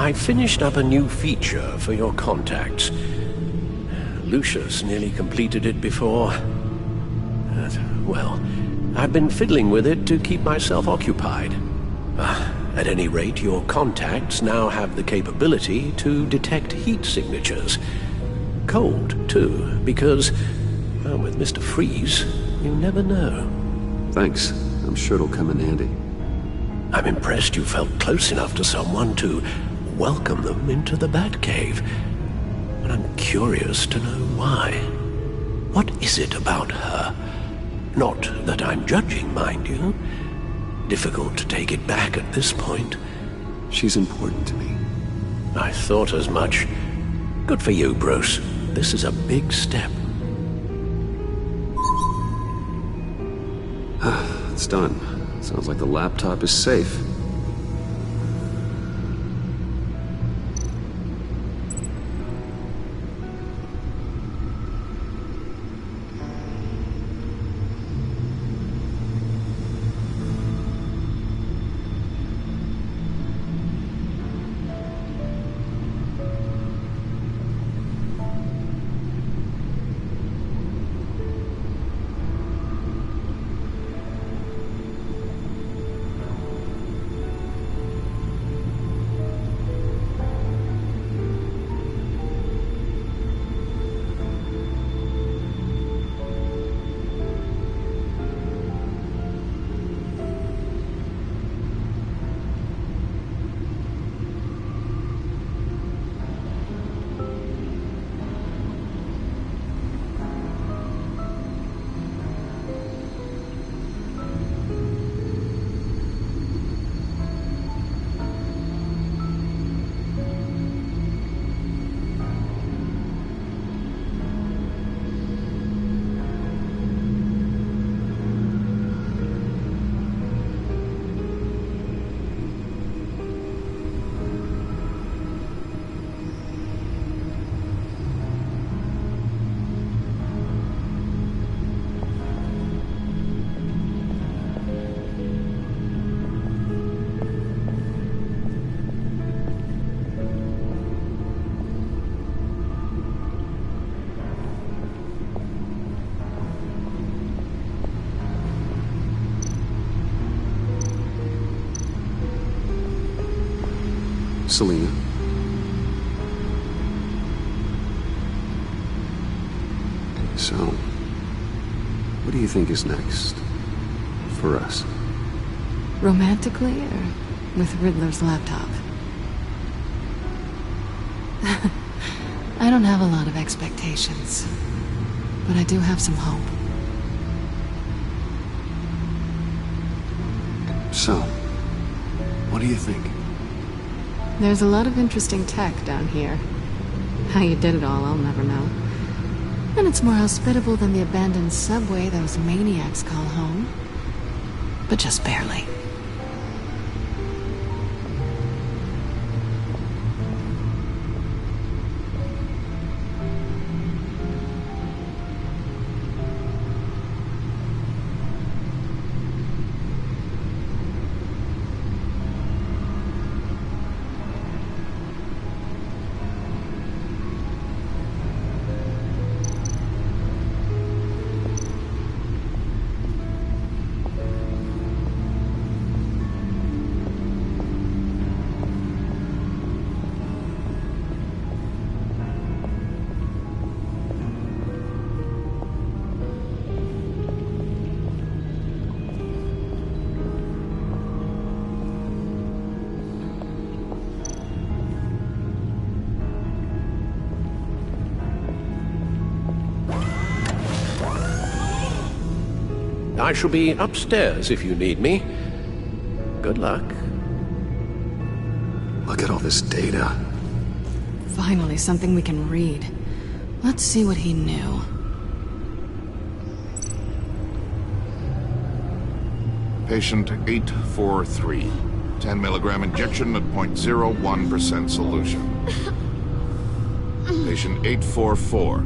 I finished up a new feature for your contacts. Lucius nearly completed it before. Well, I've been fiddling with it to keep myself occupied. At any rate, your contacts now have the capability to detect heat signatures. Cold, too, because, well, with Mr. Freeze, you never know. Thanks. I'm sure it'll come in handy. I'm impressed you felt close enough to someone to welcome them into the Batcave. But I'm curious to know why. What is it about her? Not that I'm judging, mind you. Difficult to take it back at this point. She's important to me. I thought as much. Good for you, Bruce. This is a big step. It's done. Sounds like the laptop is safe. Selina. So, what do you think is next? For us? Romantically, or with Riddler's laptop? I don't have a lot of expectations, but I do have some hope. So, what do you think? There's a lot of interesting tech down here. How you did it all, I'll never know. And it's more hospitable than the abandoned subway those maniacs call home. But just barely. I shall be upstairs if you need me. Good luck. Look at all this data. Finally, something we can read. Let's see what he knew. Patient 843. 10 milligram injection at 0.01% solution. Patient 844.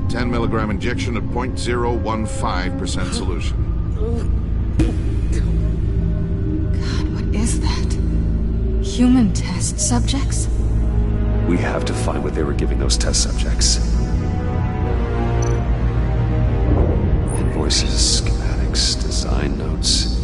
10 milligram injection at 0.015% solution. God, what is that? Human tests subjects? We have to find what they were giving those test subjects. Invoices, schematics, design notes.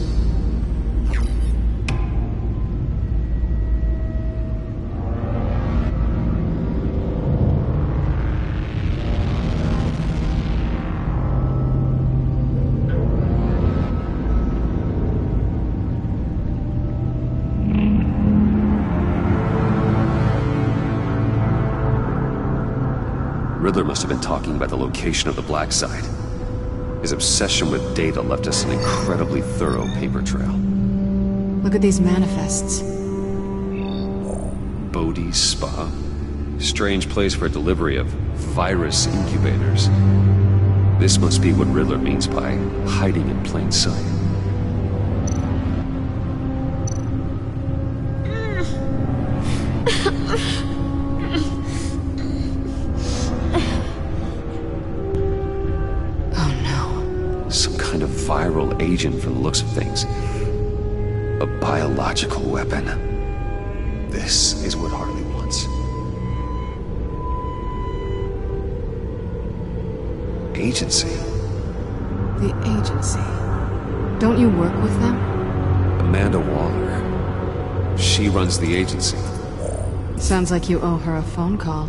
Riddler must have been talking about the location of the Black Site. His obsession with data left us an incredibly thorough paper trail. Look at these manifests. Bodhi's Spa. Strange place for delivery of virus incubators. This must be what Riddler means by hiding in plain sight. Viral agent from the looks of things. A biological weapon. This is what Harley wants. Agency. The agency. Don't you work with them? Amanda Waller. She runs the agency. Sounds like you owe her a phone call.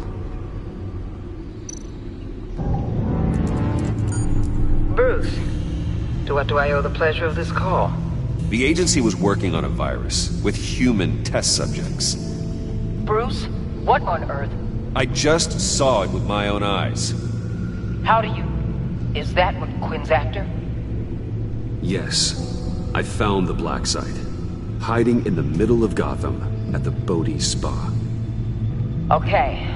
Bruce. To what do I owe the pleasure of this call? The agency was working on a virus with human test subjects. Bruce? What on earth? I just saw it with my own eyes. How do you... Is that what Quinn's after? Yes. I found the Black Site. Hiding in the middle of Gotham at the Bodhi Spa. Okay.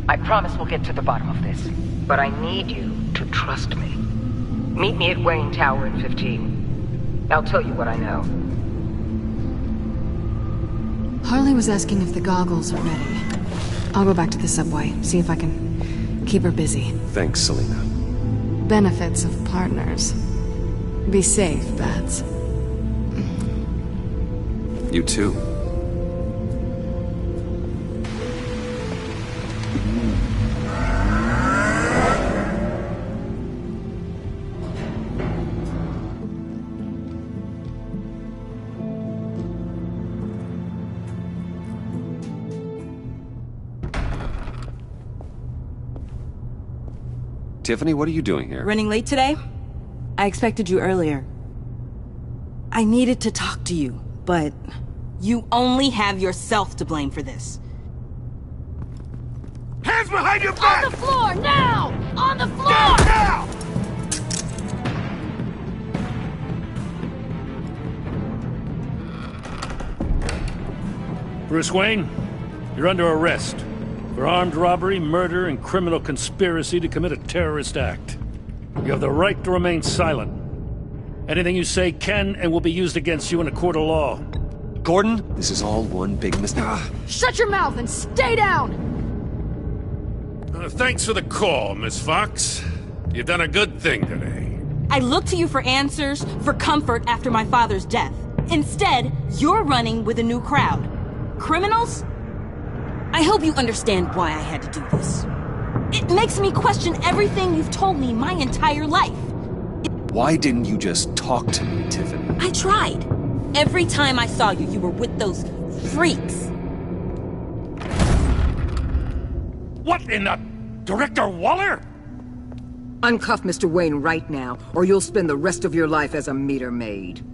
I promise we'll get to the bottom of this. But I need you to trust me. Meet me at Wayne Tower in 15. I'll tell you what I know. Harley was asking if the goggles are ready. I'll go back to the subway, see if I can keep her busy. Thanks, Selina. Benefits of partners. Be safe, Bats. You too. Tiffany, what are you doing here? Running late today? I expected you earlier. I needed to talk to you, but you only have yourself to blame for this. Hands behind your back! On the floor, now! On the floor! Now! Bruce Wayne, you're under arrest for armed robbery, murder, and criminal conspiracy to commit a terrorist act. You have the right to remain silent. Anything you say can and will be used against you in a court of law. Gordon, this is all one big mistake. Shut your mouth and stay down! Thanks for the call, Miss Fox. You've done a good thing today. I look to you for answers, for comfort after my father's death. Instead, you're running with a new crowd. Criminals? I hope you understand why I had to do this. It makes me question everything you've told me my entire life. Why didn't you just talk to me, Tiffany? I tried. Every time I saw you, you were with those freaks. What in the... Director Waller? Uncuff Mr. Wayne right now, or you'll spend the rest of your life as a meter maid.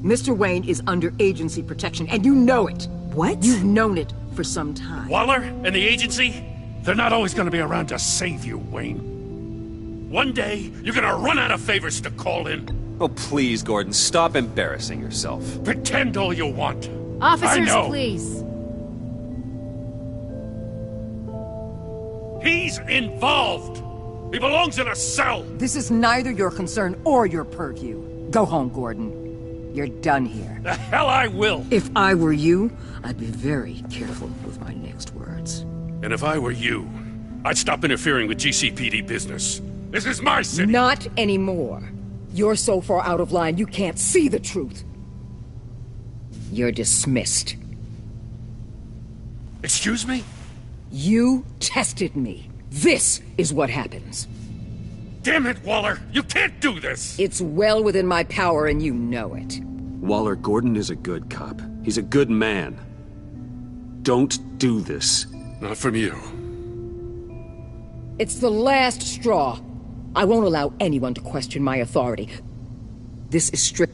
Mr. Wayne is under agency protection, and you know it. What? You've known it for some time. Waller and the agency? They're not always gonna be around to save you, Wayne. One day, you're gonna run out of favors to call in. Oh, please, Gordon, stop embarrassing yourself. Pretend all you want. Officers, please. He's involved. He belongs in a cell. This is neither your concern or your purview. Go home, Gordon. You're done here. The hell I will. If I were you, I'd be very careful with my next words. And if I were you, I'd stop interfering with GCPD business. This is my city! Not anymore. You're so far out of line you can't see the truth. You're dismissed. Excuse me? You tested me. This is what happens. Damn it, Waller! You can't do this! It's well within my power and you know it. Waller, Gordon is a good cop. He's a good man. Don't do this. Not from you. It's the last straw. I won't allow anyone to question my authority. This is strict.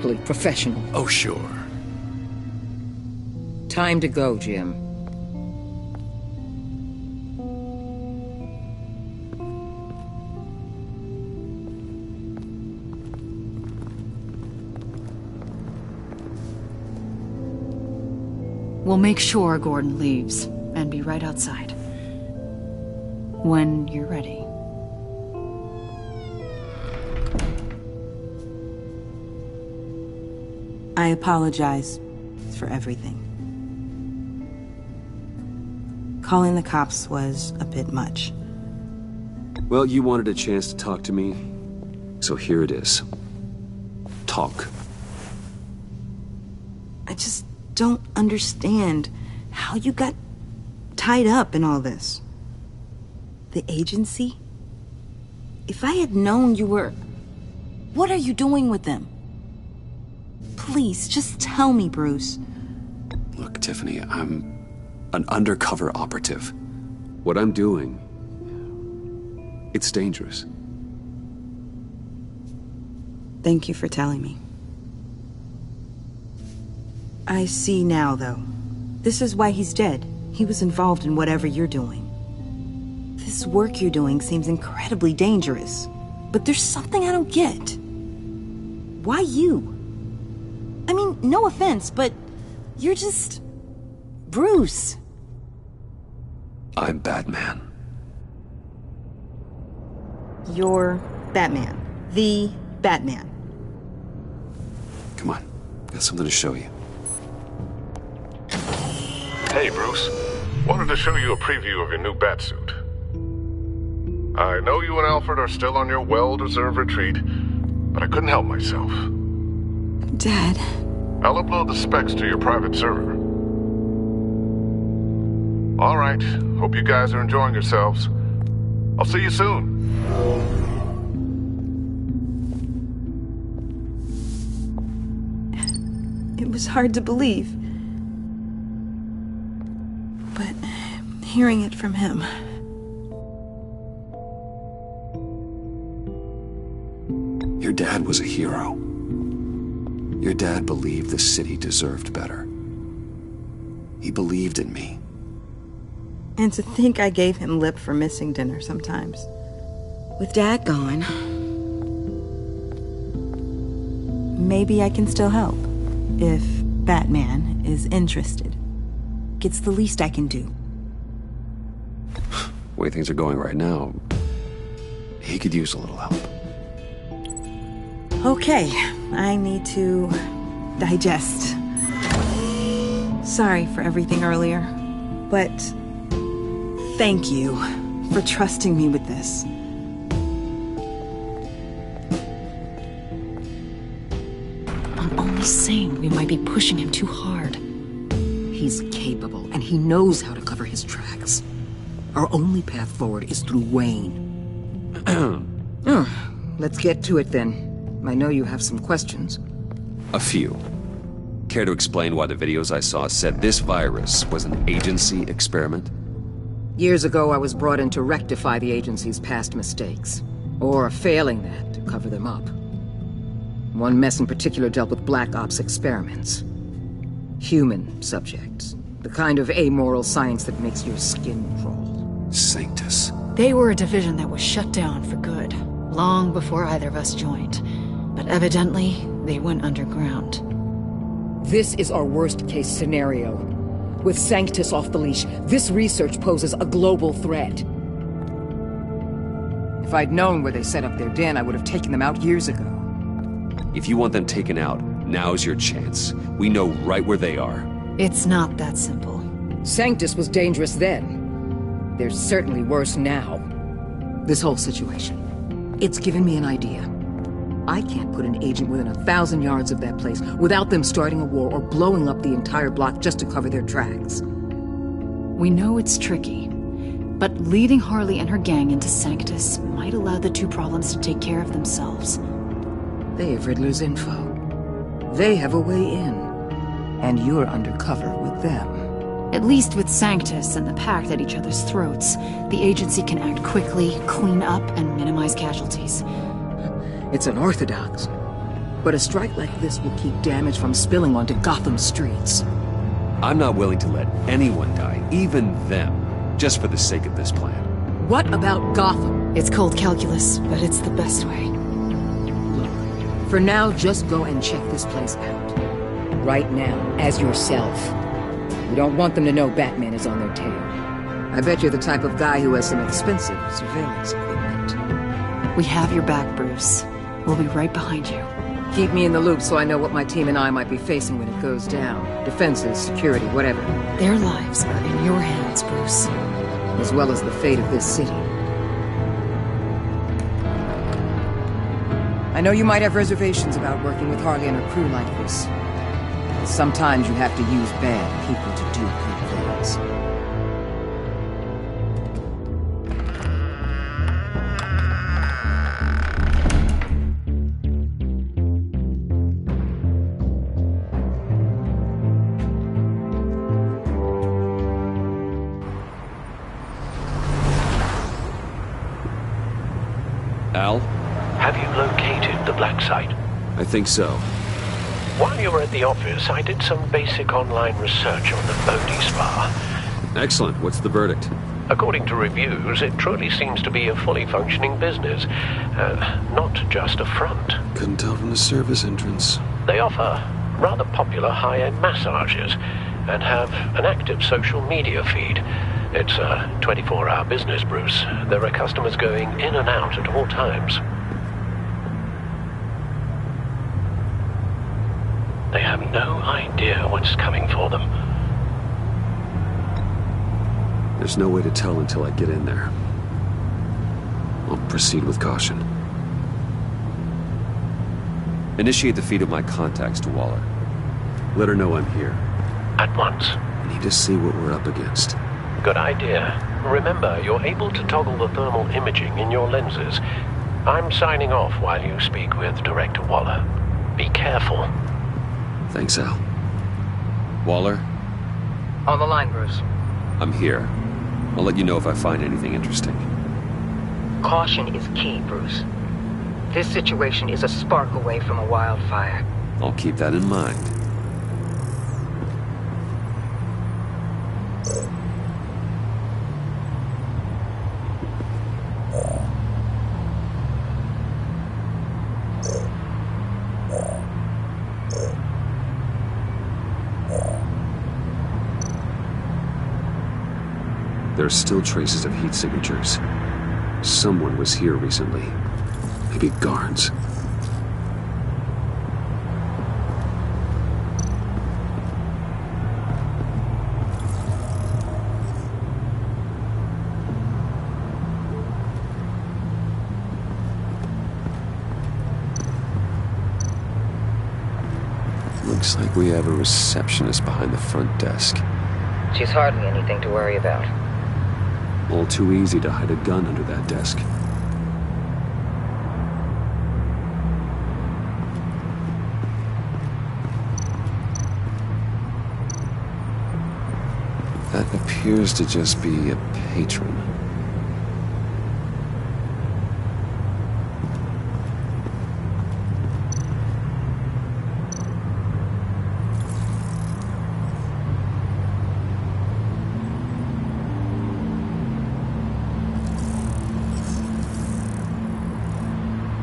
strictly professional. Oh, sure. Time to go, Jim. We'll make sure Gordon leaves, and be right outside. When you're ready. I apologize for everything. Calling the cops was a bit much. Well, you wanted a chance to talk to me, so here it is. Talk. I just don't understand how you got tied up in all this. The agency? If I had known you were... What are you doing with them? Please, just tell me, Bruce. Look, Tiffany, I'm an undercover operative. What I'm doing, it's dangerous. Thank you for telling me. I see now, though. This is why he's dead. He was involved in whatever you're doing. This work you're doing seems incredibly dangerous. But there's something I don't get. Why you? I mean, no offense, but you're just... Bruce. I'm Batman. You're Batman. The Batman. Come on, got something to show you. Hey, Bruce. Wanted to show you a preview of your new Batsuit. I know you and Alfred are still on your well-deserved retreat, but I couldn't help myself. Dad. I'll upload the specs to your private server. All right. Hope you guys are enjoying yourselves. I'll see you soon. It was hard to believe. But hearing it from him... Your dad was a hero. Your dad believed the city deserved better. He believed in me. And to think I gave him lip for missing dinner sometimes. With Dad gone... Maybe I can still help. If Batman is interested. It's the least I can do. The way things are going right now, he could use a little help. Okay, I need to digest. Sorry for everything earlier, but thank you for trusting me with this. I'm only saying we might be pushing him too hard. He's capable, and he knows how to cover his tracks. Our only path forward is through Wayne. Let's get to it then. I know you have some questions. A few. Care to explain why the videos I saw said this virus was an agency experiment? Years ago, I was brought in to rectify the agency's past mistakes. Or, failing that, to cover them up. One mess in particular dealt with Black Ops experiments. Human subjects. The kind of amoral science that makes your skin crawl. Sanctus. They were a division that was shut down for good, long before either of us joined. But evidently, they went underground. This is our worst-case scenario. With Sanctus off the leash, this research poses a global threat. If I'd known where they set up their den, I would have taken them out years ago. If you want them taken out, now's your chance. We know right where they are. It's not that simple. Sanctus was dangerous then. They're certainly worse now. This whole situation, it's given me an idea. I can't put an agent within 1,000 yards of that place without them starting a war or blowing up the entire block just to cover their tracks. We know it's tricky, but leading Harley and her gang into Sanctus might allow the two problems to take care of themselves. They have Riddler's info. They have a way in. And you're undercover with them. At least with Sanctus and the Pact at each other's throats, the agency can act quickly, clean up, and minimize casualties. It's unorthodox. But a strike like this will keep damage from spilling onto Gotham streets. I'm not willing to let anyone die, even them, just for the sake of this plan. What about Gotham? It's cold calculus, but it's the best way. For now, just go and check this place out. Right now, as yourself. We don't want them to know Batman is on their tail. I bet you're the type of guy who has some expensive surveillance equipment. We have your back, Bruce. We'll be right behind you. Keep me in the loop so I know what my team and I might be facing when it goes down. Defenses, security, whatever. Their lives are in your hands, Bruce. As well as the fate of this city. I know you might have reservations about working with Harley and her crew like this. But sometimes you have to use bad people to do good things. Al? Have you located the black site? I think so. While you were at the office, I did some basic online research on the Bodhi Spa. Excellent. What's the verdict? According to reviews, it truly seems to be a fully functioning business. Not just a front. Couldn't tell from the service entrance. They offer rather popular high-end massages and have an active social media feed. It's a 24-hour business, Bruce. There are customers going in and out at all times. They have no idea what's coming for them. There's no way to tell until I get in there. I'll proceed with caution. Initiate the feed of my contacts to Waller. Let her know I'm here. At once. I need to see what we're up against. Good idea. Remember, you're able to toggle the thermal imaging in your lenses. I'm signing off while you speak with Director Waller. Be careful. Thanks, Al. Waller? On the line, Bruce. I'm here. I'll let you know if I find anything interesting. Caution is key, Bruce. This situation is a spark away from a wildfire. I'll keep that in mind. There are still traces of heat signatures. Someone was here recently. Maybe guards. Looks like we have a receptionist behind the front desk. She's hardly anything to worry about. All too easy to hide a gun under that desk. That appears to just be a patron.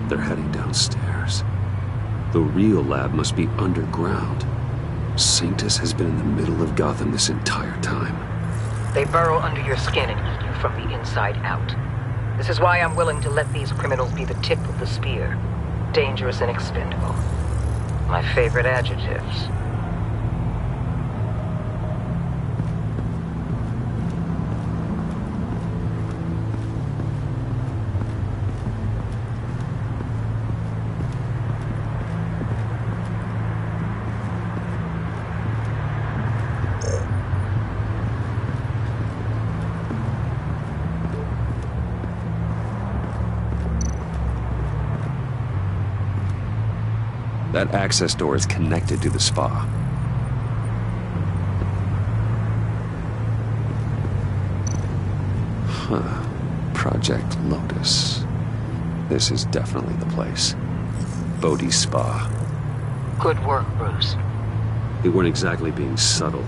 They're heading downstairs. The real lab must be underground. Sanctus has been in the middle of Gotham this entire time. They burrow under your skin and eat you from the inside out. This is why I'm willing to let these criminals be the tip of the spear. Dangerous and expendable. My favorite adjectives. That access door is connected to the spa. Huh. Project Lotus. This is definitely the place. Bodhi Spa. Good work, Bruce. They weren't exactly being subtle.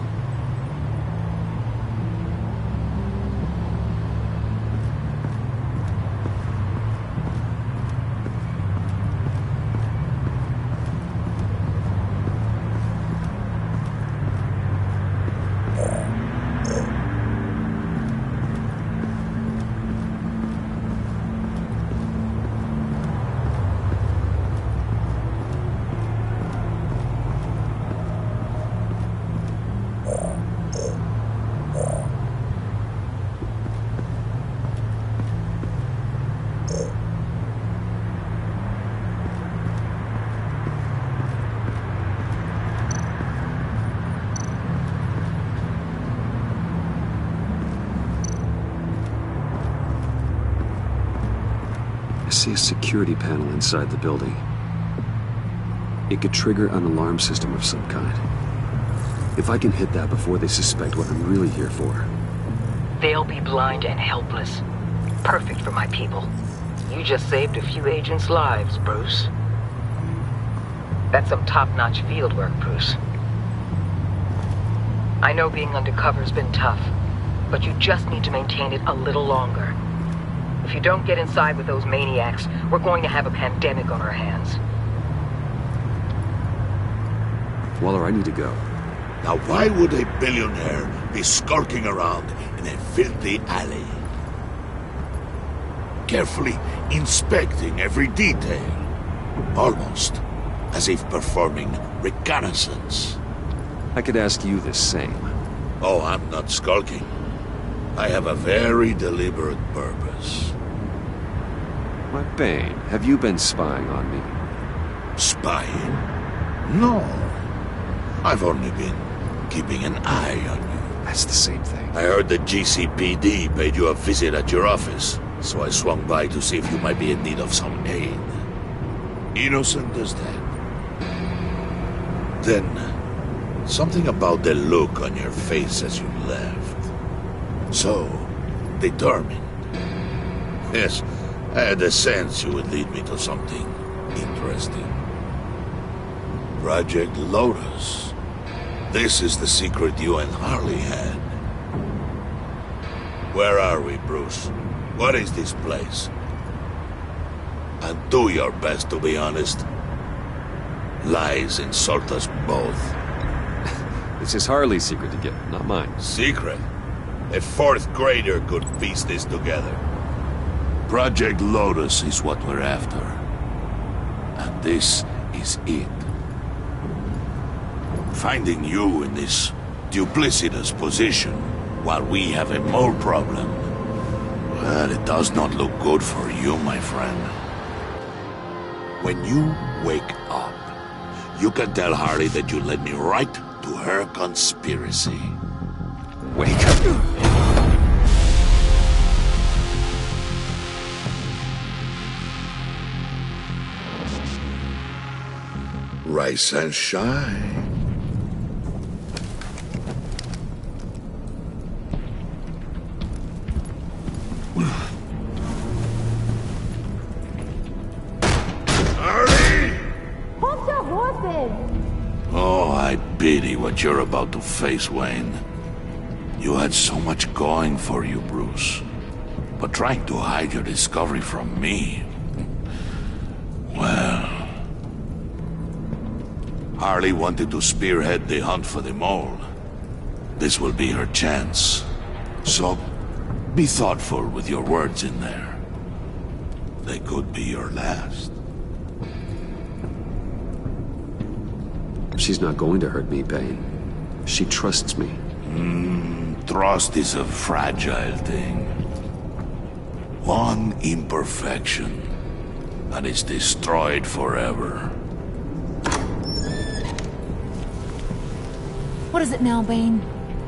I see a security panel inside the building. It could trigger an alarm system of some kind. If I can hit that before they suspect what I'm really here for. They'll be blind and helpless. Perfect for my people. You just saved a few agents' lives, Bruce. That's some top-notch field work, Bruce. I know being undercover's been tough, but you just need to maintain it a little longer. If you don't get inside with those maniacs, we're going to have a pandemic on our hands. Waller, I need to go. Now why would a billionaire be skulking around in a filthy alley? Carefully inspecting every detail. Almost as if performing reconnaissance. I could ask you the same. Oh, I'm not skulking. I have a very deliberate purpose. My Bane, have you been spying on me? Spying? No. I've only been keeping an eye on you. That's the same thing. I heard the GCPD paid you a visit at your office, so I swung by to see if you might be in need of some aid. Innocent as that. Then, something about the look on your face as you left. So, determined. Yes, I had a sense you would lead me to something interesting. Project Lotus. This is the secret you and Harley had. Where are we, Bruce? What is this place? And do your best to be honest. Lies insult us both. This is Harley's secret to get, not mine. Secret? A fourth grader could piece this together. Project Lotus is what we're after. And this is it. Finding you in this duplicitous position while we have a mole problem. Well, it does not look good for you, my friend. When you wake up, you can tell Harley that you led me right to her conspiracy. Wake up. Rise and shine. Harley! Hold your horses! Oh, I pity what you're about to face, Wayne. You had so much going for you, Bruce. But trying to hide your discovery from me... Well... Harley wanted to spearhead the hunt for the mole. This will be her chance. So, be thoughtful with your words in there. They could be your last. She's not going to hurt me, Bane. She trusts me. Trust is a fragile thing. One imperfection, and it's destroyed forever. What is it now, Bane?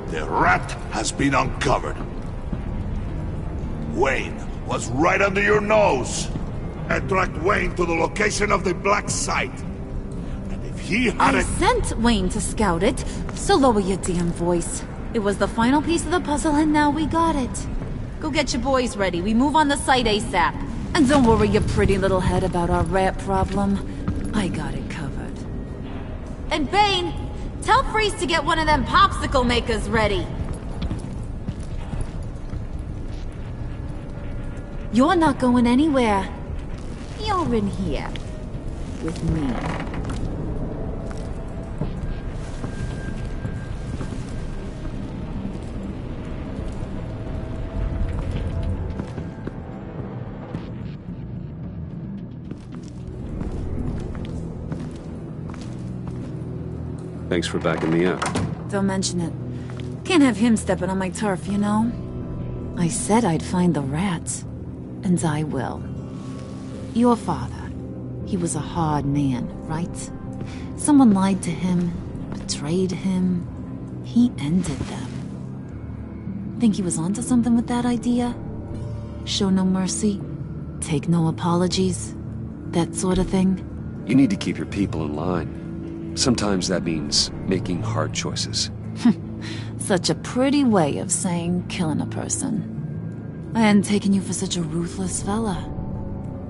The rat has been uncovered. Wayne was right under your nose. I tracked Wayne to the location of the black site. And if he had I sent Wayne to scout it, so lower your damn voice. It was the final piece of the puzzle and now we got it. Go get your boys ready, we move on the site ASAP. And don't worry your pretty little head about our rat problem. I got it covered. And Bane, tell Freeze to get one of them popsicle makers ready. You're not going anywhere. You're in here. With me. Thanks for backing me up. Don't mention it. Can't have him stepping on my turf, you know? I said I'd find the rats. And I will. Your father. He was a hard man, right? Someone lied to him, betrayed him. He ended them. Think he was onto something with that idea? Show no mercy? Take no apologies? That sort of thing? You need to keep your people in line. Sometimes that means making hard choices. Such a pretty way of saying killing a person. I hadn't taken you for such a ruthless fella.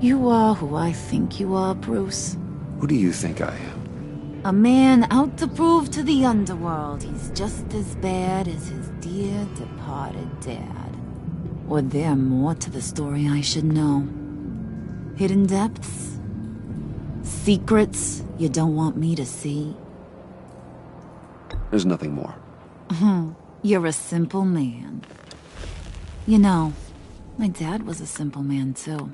You are who I think you are, Bruce. Who do you think I am? A man out to prove to the underworld he's just as bad as his dear departed dad. Or there more to the story I should know. Hidden depths? Secrets you don't want me to see? There's nothing more. You're a simple man. You know, my dad was a simple man, too.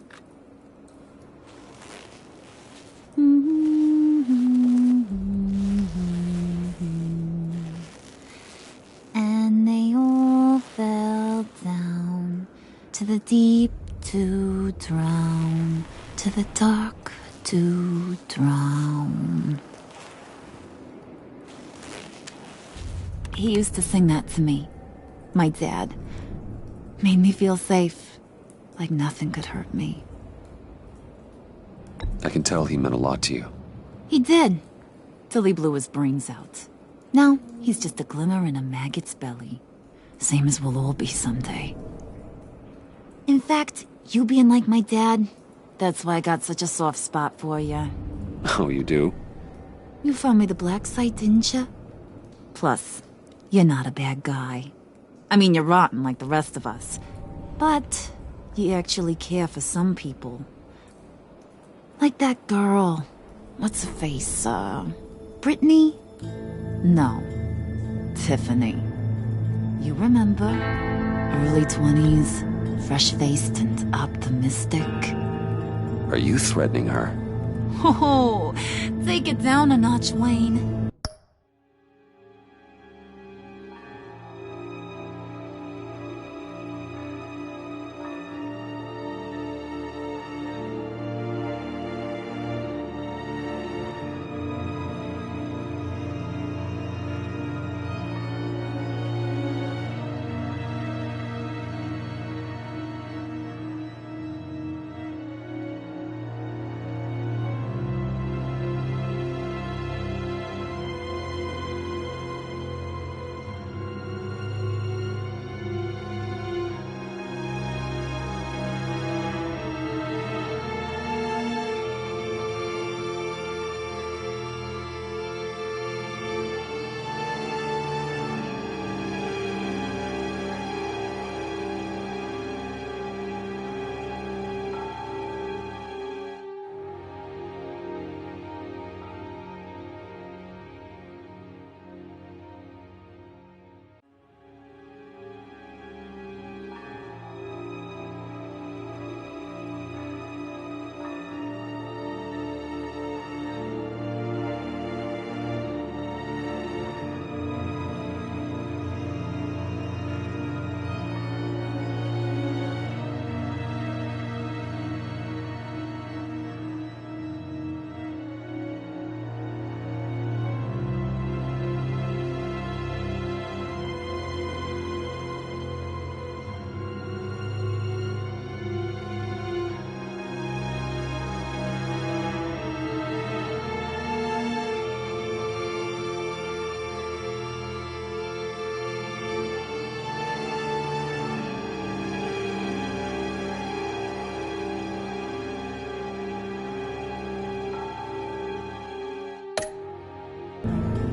And they all fell down to the deep to drown, to the dark to drown. He used to sing that to me. My dad. Made me feel safe. Like nothing could hurt me. I can tell he meant a lot to you. He did. Till he blew his brains out. Now, he's just a glimmer in a maggot's belly. Same as we'll all be someday. In fact, you being like my dad, that's why I got such a soft spot for you. Oh, you do? You found me the black site, didn't you? Plus, you're not a bad guy. I mean, you're rotten like the rest of us. But you actually care for some people. Like that girl. What's her face? Brittany? No. Tiffany. You remember? Early 20s, fresh-faced and optimistic. Are you threatening her? Oh, take it down a notch, Wayne.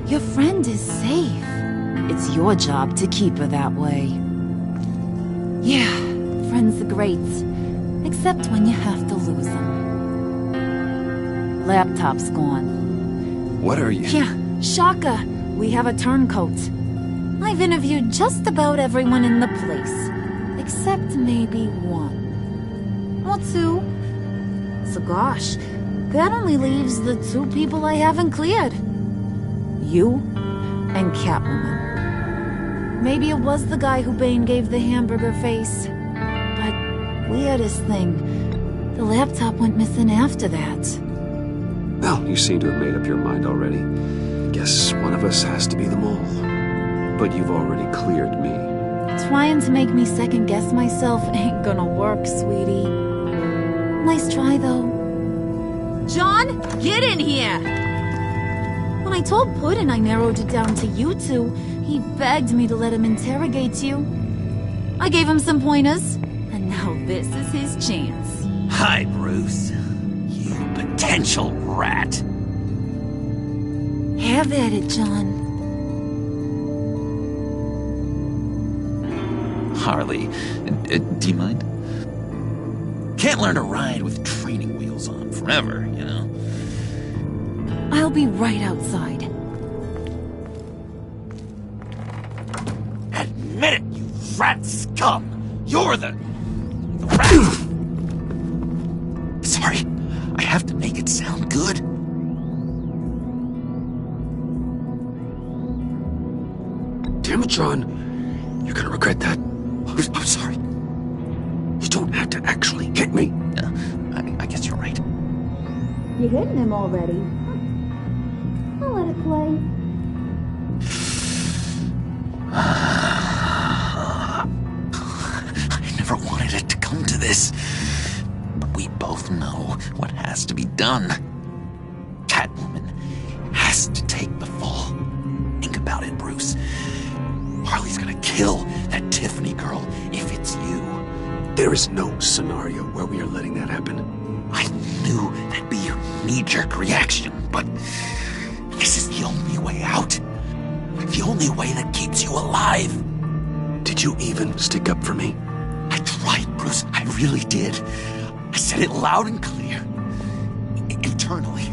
Your friend is safe. It's your job to keep her that way. Yeah, friends are great. Except when you have to lose them. Laptop's gone. What are you... Yeah, Shaka. We have a turncoat. I've interviewed just about everyone in the place. Except maybe one. Or two. So gosh, that only leaves the two people I haven't cleared. You and Catwoman. Maybe it was the guy who Bane gave the hamburger face. But weirdest thing, the laptop went missing after that. Well, you seem to have made up your mind already. Guess one of us has to be the mole. But you've already cleared me. Trying to make me second-guess myself ain't gonna work, sweetie. Nice try, though. John, get in here! When I told Puddin' I narrowed it down to you two, he begged me to let him interrogate you. I gave him some pointers, and now this is his chance. Hi, Bruce. You potential rat. Have at it, John. Harley, do you mind? Can't learn to ride with training wheels on forever, you know? I'll be right outside. Admit it, you rat scum! You're the rat! Sorry, I have to make it sound good. Damn it, John. You're gonna regret that. I'm sorry. You don't have to actually hit me. I guess you're right. You're hitting him already. I'll let it play. I never wanted it to come to this. But we both know what has to be done. Catwoman has to take the fall. Think about it, Bruce. Harley's gonna kill that Tiffany girl if it's you. There is no scenario where we are letting that happen. I knew that'd be your knee-jerk reaction, but this is the only way out. The only way that keeps you alive. Did you even stick up for me? I tried, Bruce. I really did. I said it loud and clear. Internally.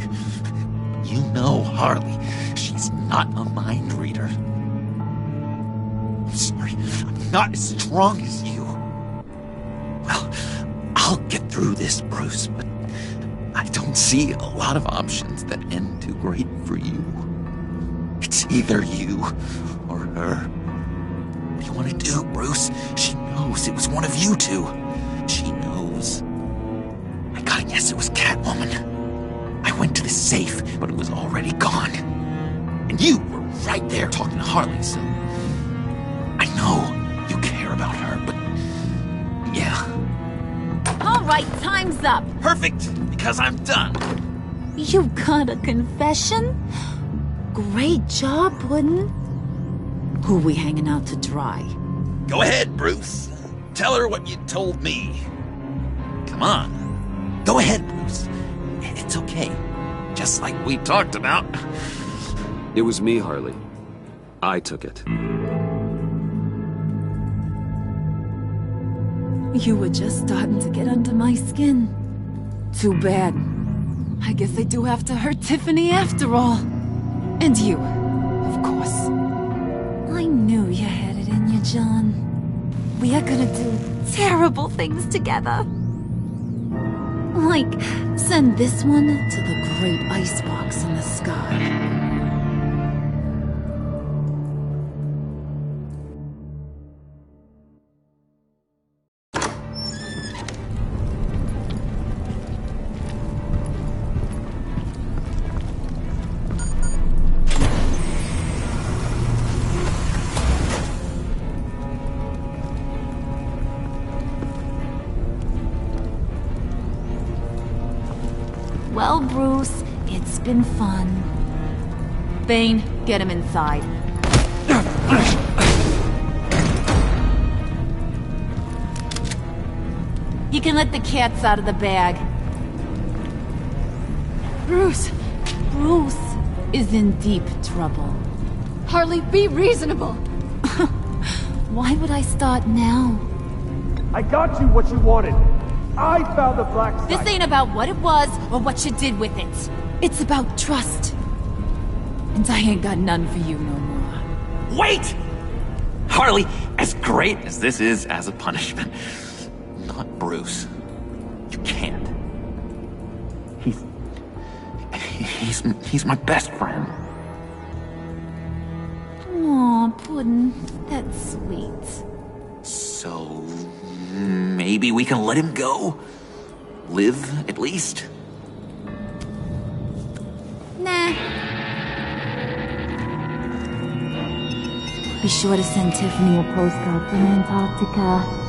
You know Harley. She's not a mind reader. I'm sorry. I'm not as strong as you. Well, I'll get through this, Bruce, but I don't see a lot of options that end too great for you. It's either you or her. What do you want to do, Bruce? She knows it was one of you two. She knows. I gotta guess it was Catwoman. I went to the safe, but it was already gone. And you were right there talking to Harley, so... I know you care about her, but... yeah. All right, time's up. Perfect, because I'm done. You got a confession? Great job, Puddin'. Who we hanging out to dry? Go ahead, Bruce. Tell her what you told me. Come on. Go ahead, Bruce. It's okay. Just like we talked about. It was me, Harley. I took it. You were just starting to get under my skin. Too bad. I guess I do have to hurt Tiffany after all. And you, of course. I knew you had it in you, John. We are gonna do terrible things together. Like, send this one to the great icebox in the sky. Well, Bruce, it's been fun. Bane, get him inside. You can let the cats out of the bag. Bruce, is in deep trouble. Harley, be reasonable! Why would I start now? I got you what you wanted. I found the black site. This ain't about what it was or what you did with it. It's about trust. And I ain't got none for you no more. Wait! Harley, as great as this is as a punishment, not Bruce. You can't. He's my best friend. Aw, Puddin', that's sweet. So maybe we can let him go? Live, at least? Nah. Be sure to send Tiffany a postcard from Antarctica.